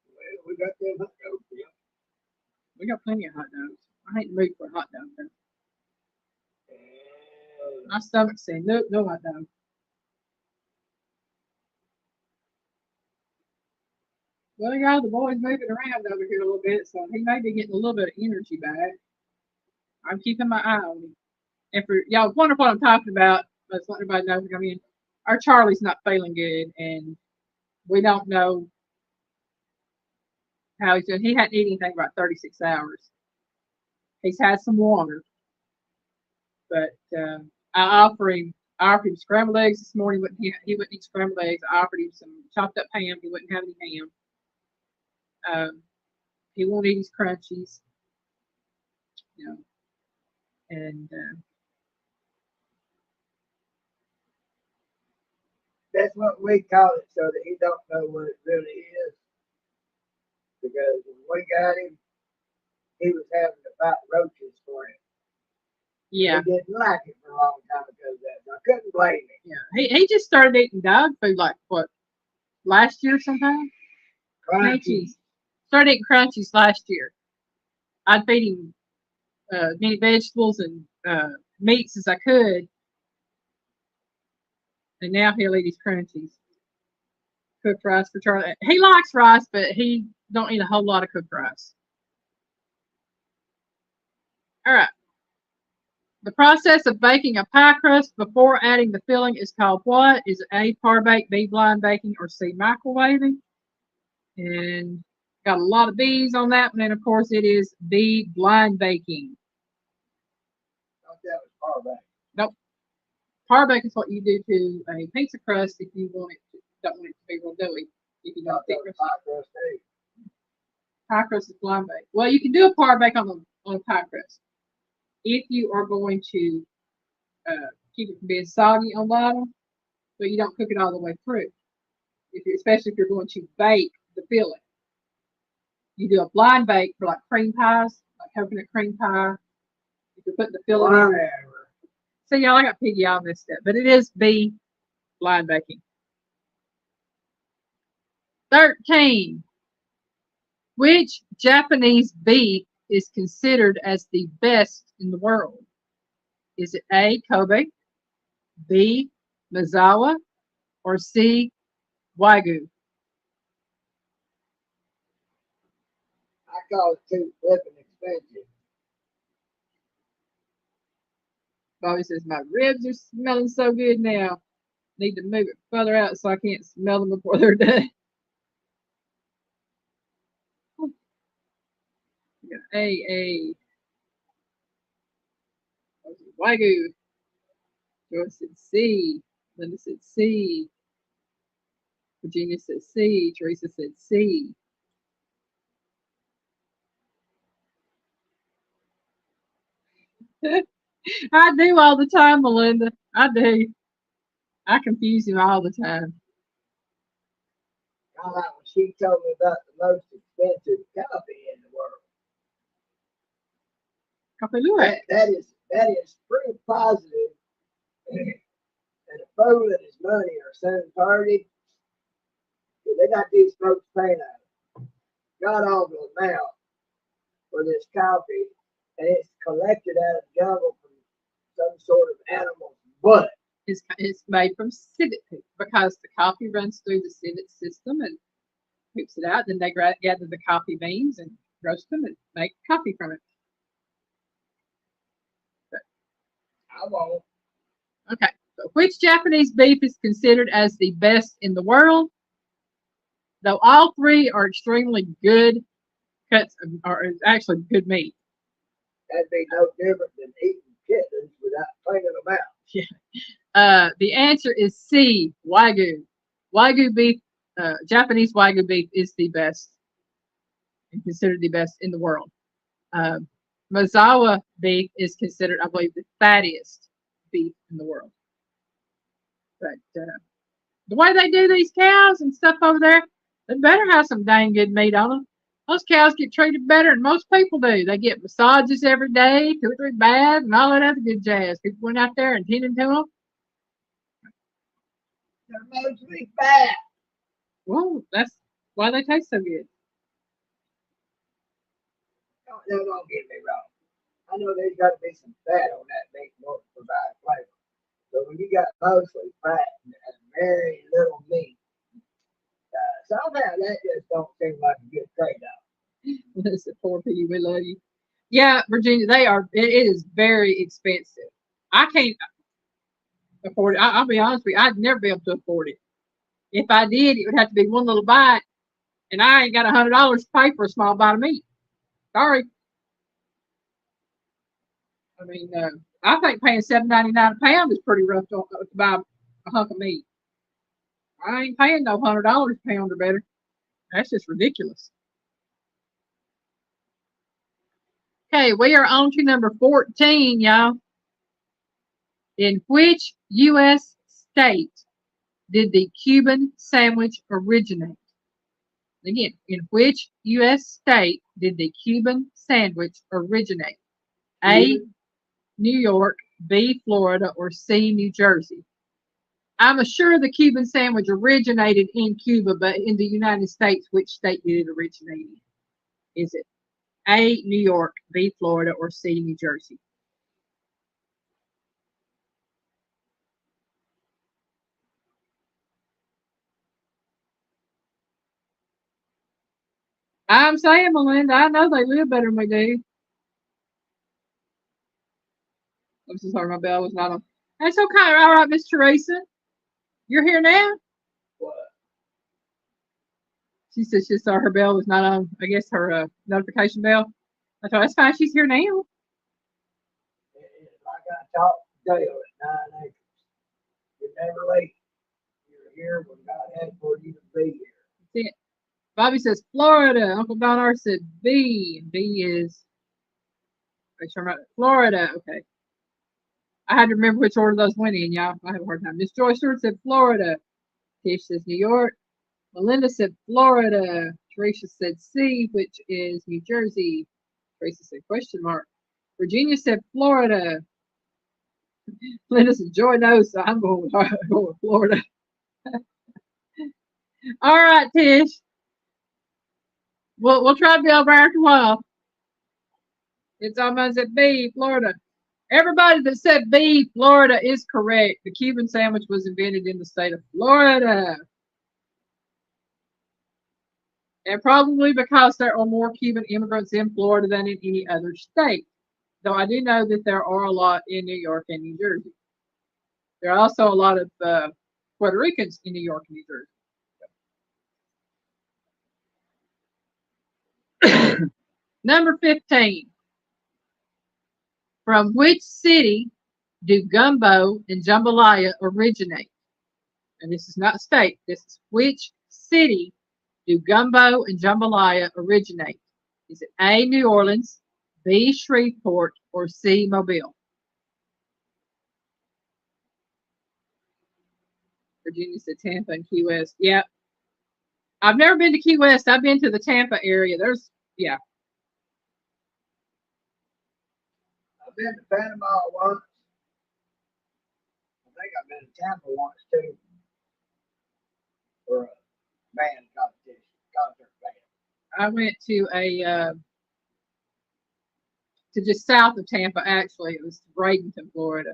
Well, we got them hot dogs. Yeah. We got plenty of hot dogs. I hate the mood for a hot dog though. My stomach's saying no, no hot dog. Well, yeah, the boy's moving around over here a little bit, so he may be getting a little bit of energy back. I'm keeping my eye on him. And for y'all wonder what I'm talking about, let's let everybody know. I mean, our Charlie's not feeling good, and we don't know how he's doing. He hadn't eaten anything for about 36 hours. He's had some water, but I offered him scrambled eggs this morning. He wouldn't eat scrambled eggs. I offered him some chopped up ham. He wouldn't have any ham. He won't eat his crunchies, you know, and That's what we call it, so that he don't know what it really is. Because when we got him, he was having to fight roaches for him. yeah, He didn't like it for a long time because of that. So I couldn't blame him. yeah. He just started eating dog food like what, last year sometime. Crunchies. Started eating crunchies last year. I'd feed him as many vegetables and meats as I could, and now he'll eat his crunchies. Cooked rice for Charlie. He likes rice, but he don't eat a whole lot of cooked rice. All right. The process of baking a pie crust before adding the filling is called what? Is it A, par bake, B, blind baking, or C, microwaving? And got a lot of B's on that one, and of course it is B, blind baking. I thought that was far back. Nope. Par bake is what you do to a pizza crust if you don't want it to be real doughy. If you don't think pie crust, hey. pie crust is blind bake. Well, you can do a par bake on a pie crust if you are going to keep it from being soggy on bottom, but you don't cook it all the way through. Especially if you're going to bake the filling, you do a blind bake for like cream pies, like coconut cream pie. If you're putting the filling in. So y'all, I got piggy all messed up, but it is B, blind baking. 13. Which Japanese beef is considered as the best in the world? Is it A, Kobe, B, Mizawa, or C, Wagyu? I call it too flipping expensive. Bobby says, my ribs are smelling so good now. Need to move it further out so I can't smell them before they're done. A. Wagyu. Joyce said C. Linda said C. Virginia said C. Teresa said C. I do all the time, Melinda. I do. I confuse him all the time. I like when she told me about the most expensive coffee in the world. Coffee Lure. That is pretty positive. And a fool and his money are soon parted. They got these folks paying a god awful amount for this coffee, and it's collected out of the jungle from some sort of animal's butt. It's made from civet poop because the coffee runs through the civet system and poops it out. Then they gather the coffee beans and roast them and make coffee from it. But I won't. Okay. So which Japanese beef is considered as the best in the world? Though all three are extremely good cuts, or actually good meat. That'd be no different than eating kittens without cleaning them out. Yeah. The answer is C, Wagyu. Wagyu beef, Japanese Wagyu beef is the best and considered the best in the world. Mizawa beef is considered, I believe, the fattiest beef in the world. But the way they do these cows and stuff over there, they better have some dang good meat on them. Those cows get treated better than most people do. They get massages every day, 2 or 3 baths, and all that other good jazz. People went out there and tended to them. They're mostly fat. Well, that's why they taste so good. Don't get me wrong. I know there's got to be some fat on that meat in order to provide flavor. But when you got mostly fat and very little meat, somehow that just don't seem like a good trade-off. Listen, poor Piggy, we love you. Yeah, Virginia, they are. It is very expensive. I can't afford it. I'll be honest with you. I'd never be able to afford it. If I did, it would have to be one little bite, and I ain't got $100 to pay for a small bite of meat. Sorry. I mean, I think paying $7.99 a pound is pretty rough to buy a hunk of meat. I ain't paying no $100 a pound or better. That's just ridiculous. Okay, we are on to number 14, y'all. In which U.S. state did the Cuban sandwich originate? Again, in which U.S. state did the Cuban sandwich originate? A, New York, B, Florida, or C, New Jersey? I'm sure the Cuban sandwich originated in Cuba, but in the United States, which state did it originate in? Is it A, New York, B, Florida, or C, New Jersey? I'm saying, Melinda, I know they live better than we do. I'm so sorry, my bell was not on. That's okay. All right, Miss Teresa. You're here now? What? She said she saw her bell was not on, I guess, her notification bell. I thought, that's fine. She's here now. Like I talked to Dale at 9 acres. You're never late. You're here when God had for you to be here. That's it. Bobby says Florida. Uncle Don R said B. B is, make sure I'm right. Florida. Okay. I had to remember which order those went in, y'all. I have a hard time. Miss Joy Stewart said Florida. Tish says New York. Melinda said Florida. Teresa said C, which is New Jersey. Teresa said question mark. Virginia said Florida. Linda said Joy knows, so I'm going with Florida. All right, Tish. We'll try to be over after a while. It's almost at B, Florida. Everybody that said B, Florida is correct. The Cuban sandwich was invented in the state of Florida. And probably because there are more Cuban immigrants in Florida than in any other state. Though I do know that there are a lot in New York and New Jersey. There are also a lot of Puerto Ricans in New York and New Jersey. Number 15. From which city do gumbo and jambalaya originate? And this is not state. This is which city do gumbo and jambalaya originate? Is it A, New Orleans, B, Shreveport, or C, Mobile? Virginia said Tampa and Key West. Yeah. I've never been to Key West. I've been to the Tampa area. Yeah. I've been to Panama once. I think I've been to Tampa once too for a band competition, concert band. I went to just south of Tampa, actually. It was Bradenton, Florida.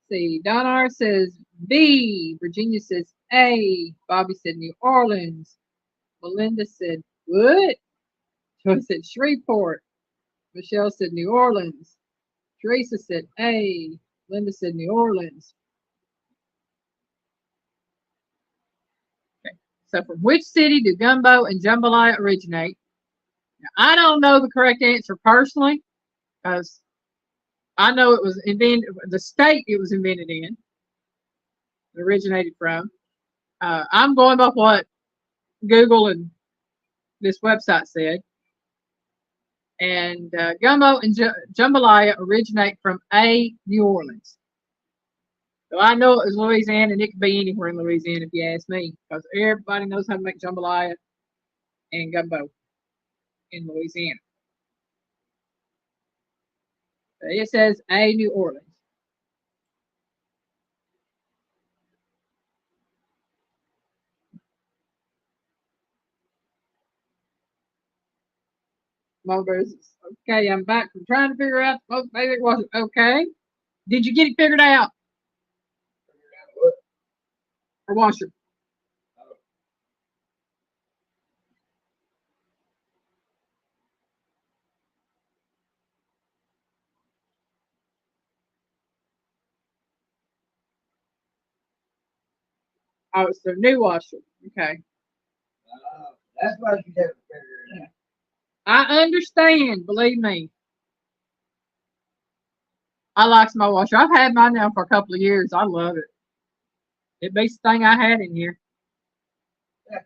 See, Don R says B. Virginia says A. Bobby said New Orleans. Melinda said what? Joy said Shreveport. Michelle said New Orleans. Teresa said A. Linda said New Orleans. Okay. So from which city do gumbo and jambalaya originate? Now, I don't know the correct answer personally because I know it was invented, the state it was invented in, it originated from. I'm going by what Google and this website said. And gumbo and jambalaya originate from A, New Orleans. So I know it was Louisiana, and it could be anywhere in Louisiana if you ask me, because everybody knows how to make jambalaya and gumbo in Louisiana. So it says A, New Orleans. Mama Bear says, okay, I'm back from trying to figure out the most basic washer. Okay. Did you get it figured out? Figured out what? Or washer? Oh, it's the new washer. Okay. That's why you have to figure it out. I understand, believe me. I like my washer. I've had mine now for a couple of years. I love it. It beats the thing I had in here. Yeah.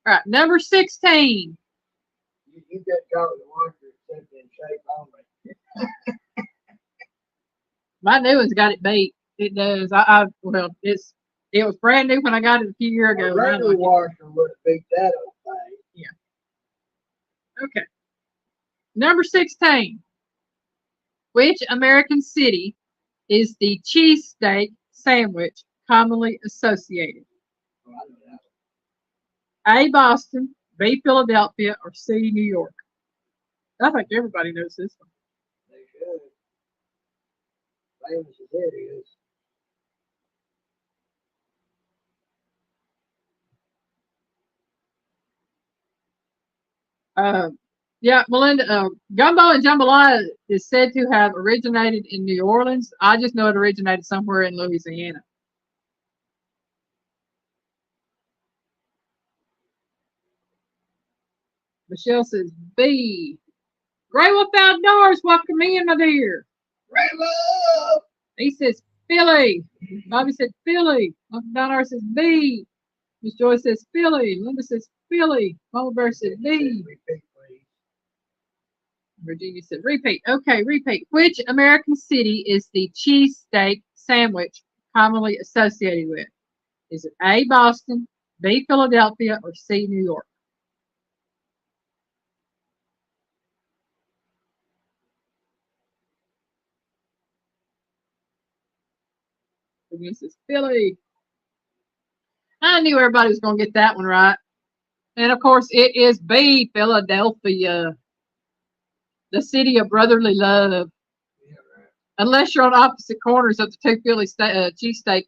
All right, number 16. You get caught with the washer except in shape only. My new one's got it beat. It does. Well, it was brand new when I got it a few years ago. A regular washer would have beat that old thing. Yeah. Okay. Number 16. Which American city is the cheesesteak sandwich commonly associated? Oh, I know that one. A. Boston, B. Philadelphia, or C. New York? I think everybody knows this one. They should. Famous as it is. Yeah, Melinda, gumbo and jambalaya is said to have originated in New Orleans. I just know it originated somewhere in Louisiana. Michelle says B. Gray Wolf Outdoors, welcome in, my dear. Rainbow! He says Philly. Bobby said Philly. Uncle Donar says B. Miss Joy says Philly. Linda says Philly. Mama Bear says B. Repeat, please. Virginia said repeat. Okay, repeat. Which American city is the cheesesteak sandwich commonly associated with? Is it A. Boston, B. Philadelphia, or C. New York? Virginia says Philly. I knew everybody was going to get that one right. And of course, it is B. Philadelphia, the city of brotherly love. Yeah, right. Unless you're on opposite corners of the two Philly cheesesteak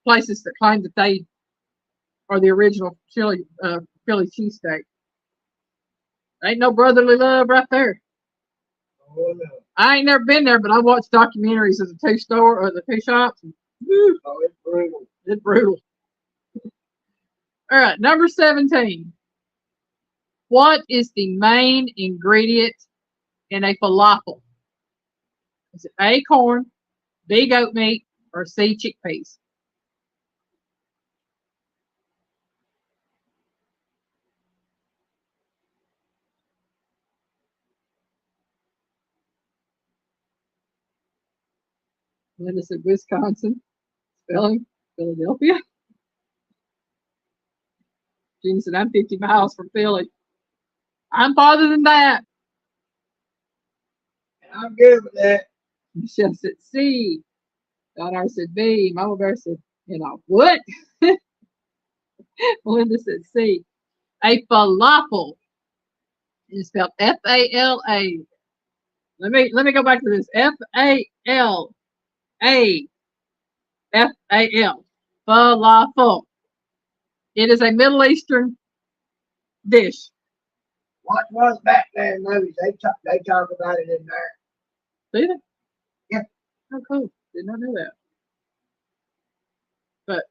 places that claim that they are the original Philly cheesesteak. Ain't no brotherly love right there. Oh, no. I ain't never been there, but I watched documentaries of the two store or the two shops. And, whew, Oh, it's brutal. it's brutal. All right, number 17. What is the main ingredient in a falafel? Is it A, corn, B, goat meat, or C, chickpeas? Linda said Wisconsin. Spelling Philadelphia. Gene said I'm 50 miles from Philly. I'm farther than that. I'm good with that. Michelle said C. Donar said B. Mama Bear said, what? Linda said C. A falafel is spelled F-A-L-A. Let me go back to this. F-A-L-A-F-A-L. Falafel. It is a Middle Eastern dish. Watch ones back there in movies. They talk about it in there. See that? Yeah. Oh, cool. Did not know that. But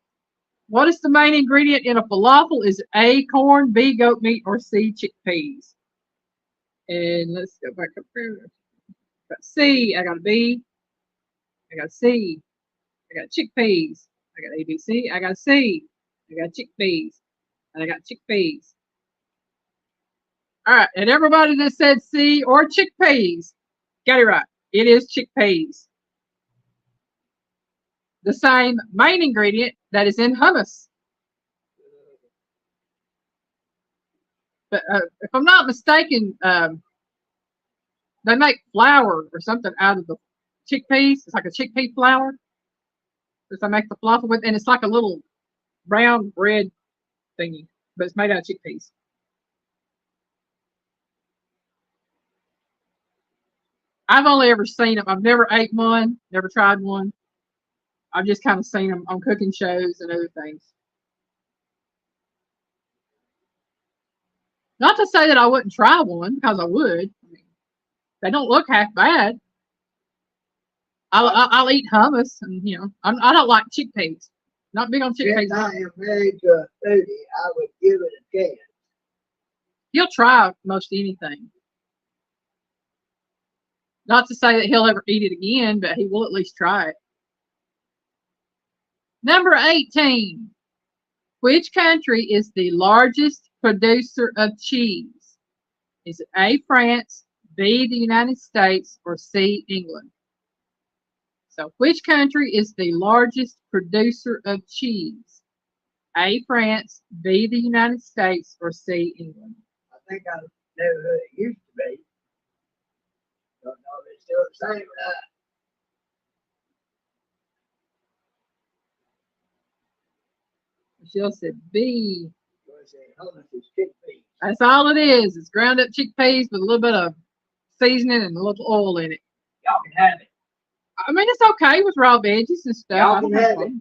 what is the main ingredient in a falafel? Is it A, corn, B, goat meat, or C, chickpeas? And let's go back up here. I got C. I got a B. I got C. I got chickpeas. I got A, B, C. I got C. I got chickpeas. And I got chickpeas. All right. And everybody that said C or chickpeas got it right. It is chickpeas. The same main ingredient that is in hummus. But if I'm not mistaken, they make flour or something out of the chickpeas. It's like a chickpea flour that they make the falafel with, and it's like a little brown bread thingy, but it's made out of chickpeas. I've only ever seen them. I've never ate one, never tried one. I've just kind of seen them on cooking shows and other things. Not to say that I wouldn't try one, because I would. I mean, they don't look half bad. I'll eat hummus, and I don't like chickpeas. Not big on chickpeas. Since I am married to a foodie, I would give it a chance. He'll try most anything. Not to say that he'll ever eat it again, but he will at least try it. Number 18. Which country is the largest producer of cheese? Is it A, France, B, the United States, or C, England? So which country is the largest producer of cheese? A, France, B, the United States, or C, England? I think I know who it used to be. Don't know if it's still the same or not. Michelle said B. Hummus is chickpeas. That's all it is. It's ground up chickpeas with a little bit of seasoning and a little oil in it. Y'all can have it. I mean, it's okay with raw veggies and stuff. Y'all can have it.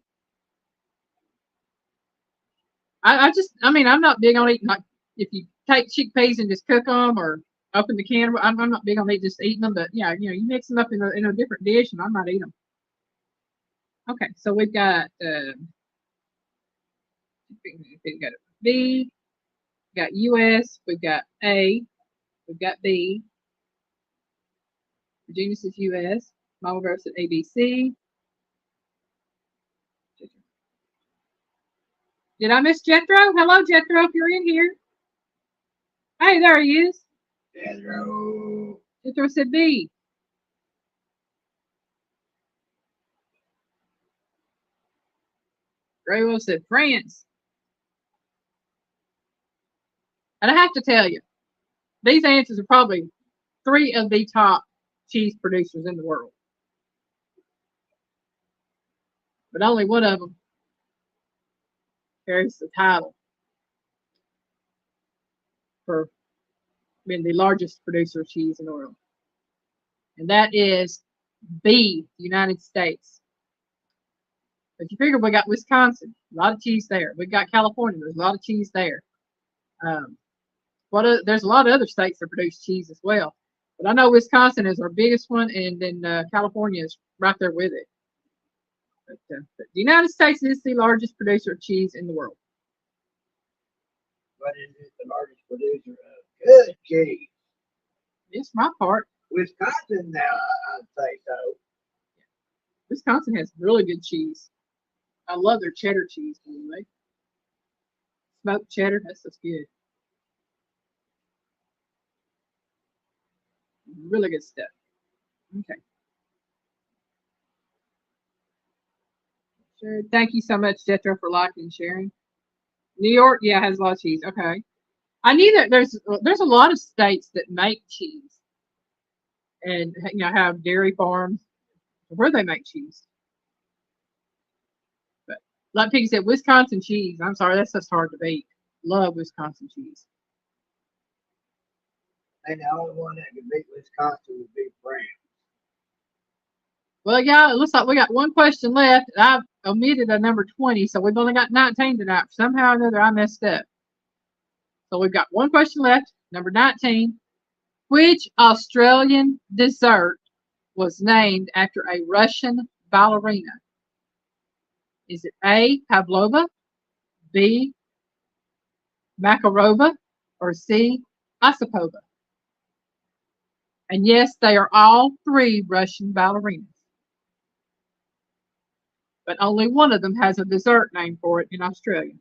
I mean, I'm not big on eating, like, if you take chickpeas and just cook them or open the can. I'm not big on just eating them, but yeah, you mix them up in a different dish and I might eat them. Okay, so we've got B, we've got US, we've got A, we've got B. Virginia says US, Mama Bear said ABC. Did I miss Jethro? Hello, Jethro, if you're in here. Hey, there he is. Jethro. Jethro said B. Graywell said France. And I have to tell you, these answers are probably 3 of the top cheese producers in the world. But only one of them carries the title for being the largest producer of cheese in the world. And that is B, the United States. But you figure we got Wisconsin, a lot of cheese there. We got California, there's a lot of cheese there. There's a lot of other states that produce cheese as well. But I know Wisconsin is our biggest one, and then California is right there with it. But the United States is the largest producer of cheese in the world. But is it the largest producer of good cheese? It's my part. Wisconsin now, I'd say so. Wisconsin has really good cheese. I love their cheddar cheese, anyway. Smoked cheddar, that's just good. Really good stuff. Okay. Sure. Thank you so much, Jethro, for liking and sharing. New York, yeah, has a lot of cheese. Okay. I knew that there's a lot of states that make cheese and have dairy farms where they make cheese. But like Piggy said, Wisconsin cheese. I'm sorry, that's just hard to beat. Love Wisconsin cheese. And the only one that could beat Wisconsin would be France. Well, yeah, it looks like we got one question left. I've omitted a number 20, so we've only got 19 tonight. Somehow or another, I messed up. So we've got one question left, number 19. Which Australian dessert was named after a Russian ballerina? Is it A, pavlova, B, makarova, or C, osipova? And yes, they are all 3 Russian ballerinas. But only one of them has a dessert name for it in Australia.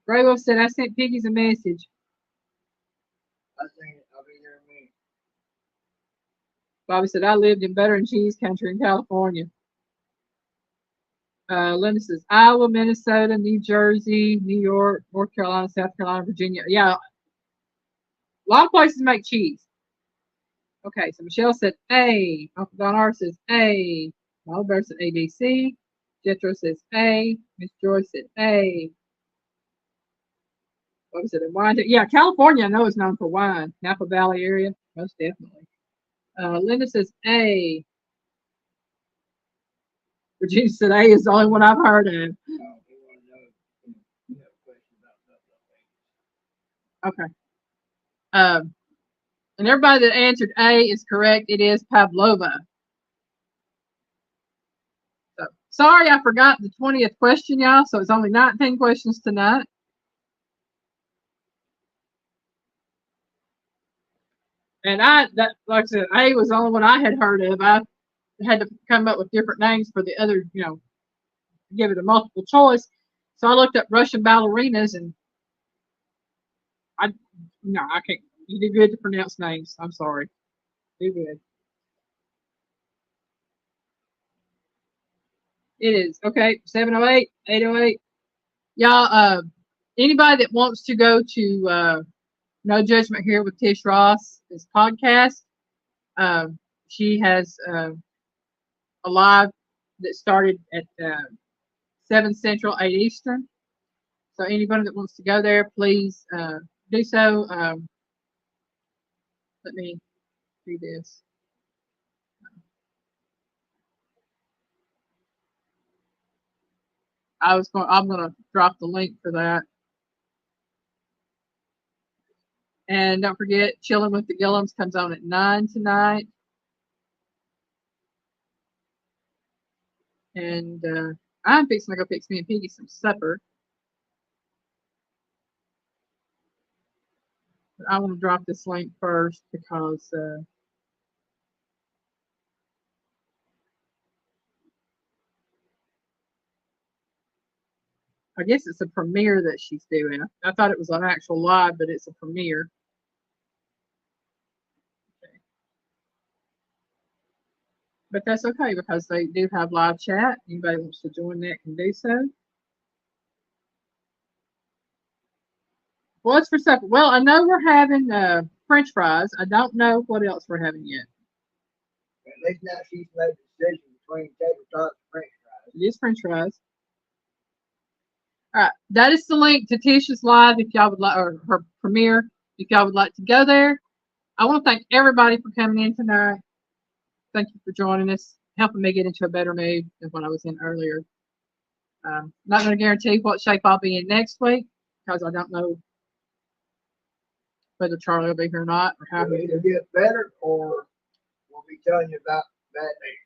Graywolf said, I sent Piggies a message. I think I'll be there in a minute. Bobby said, I lived in butter and cheese country in California. Linda says, Iowa, Minnesota, New Jersey, New York, North Carolina, South Carolina, Virginia. Yeah, a lot of places make cheese. Okay, so Michelle said A. Uncle Don R says A. Mama Bear said ABC. Jethro says A. Miss Joy said A. what was it? Wine? Yeah, California, I know, is known for wine. Napa Valley area, most definitely. Linda says A. Virginia said A is the only one I've heard of. We want to know, you have a question about Okay. And everybody that answered A is correct. It is pavlova. So, sorry, I forgot the 20th question, y'all. So it's only 19 questions tonight. And like I said, A was the only one I had heard of. I had to come up with different names for the other, give it a multiple choice. So I looked up Russian ballerinas, and I can't. You do good to pronounce names. I'm sorry. Do good. It is okay. 708, 808. Y'all, anybody that wants to go to No Judgment Here with Tish Ross, this podcast, she has a live that started at 7 Central, 8 Eastern. So anybody that wants to go there, please do so. Let me do this. I'm gonna drop the link for that. And don't forget, Chilling with the Gillums comes on at 9 tonight. And I'm fixing to go fix me and Piggy some supper. But I want to drop this link first because I guess it's a premiere that she's doing. I thought it was an actual live, but it's a premiere. Okay. But that's okay because they do have live chat. Anybody wants to join that can do so. What's for supper? Well, I know we're having French fries. I don't know what else we're having yet. At least now she's made the decision between tabletop and French fries. It is French fries. All right, that is the link to Tisha's live if y'all would like, or her premiere if y'all would like to go there. I want to thank everybody for coming in tonight. Thank you for joining us, helping me get into a better mood than what I was in earlier. Not going to guarantee what shape I'll be in next week because I don't know whether Charlie will be here or not, or how We'll either get better or we'll be telling you about bad news.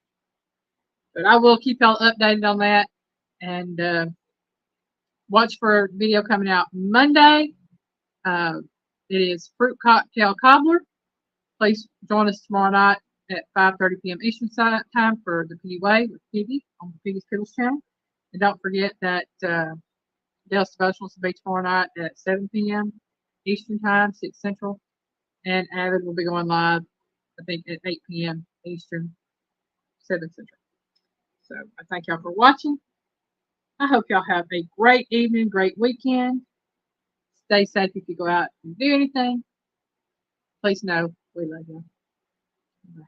But I will keep y'all updated on that. And watch for a video coming out Monday. It is Fruit Cocktail Cobbler. Please join us tomorrow night at 5:30 p.m. Eastern Time for the PUA with Piggy on the Piggy's Pickles channel. And don't forget that Dale's Devotionals will be tomorrow night at 7 p.m. Eastern Time, 6 Central. And Avid will be going live, I think, at 8 p.m. Eastern, 7 Central. So I thank y'all for watching. I hope y'all have a great evening, great weekend. Stay safe if you go out and do anything. Please know we love you. Bye.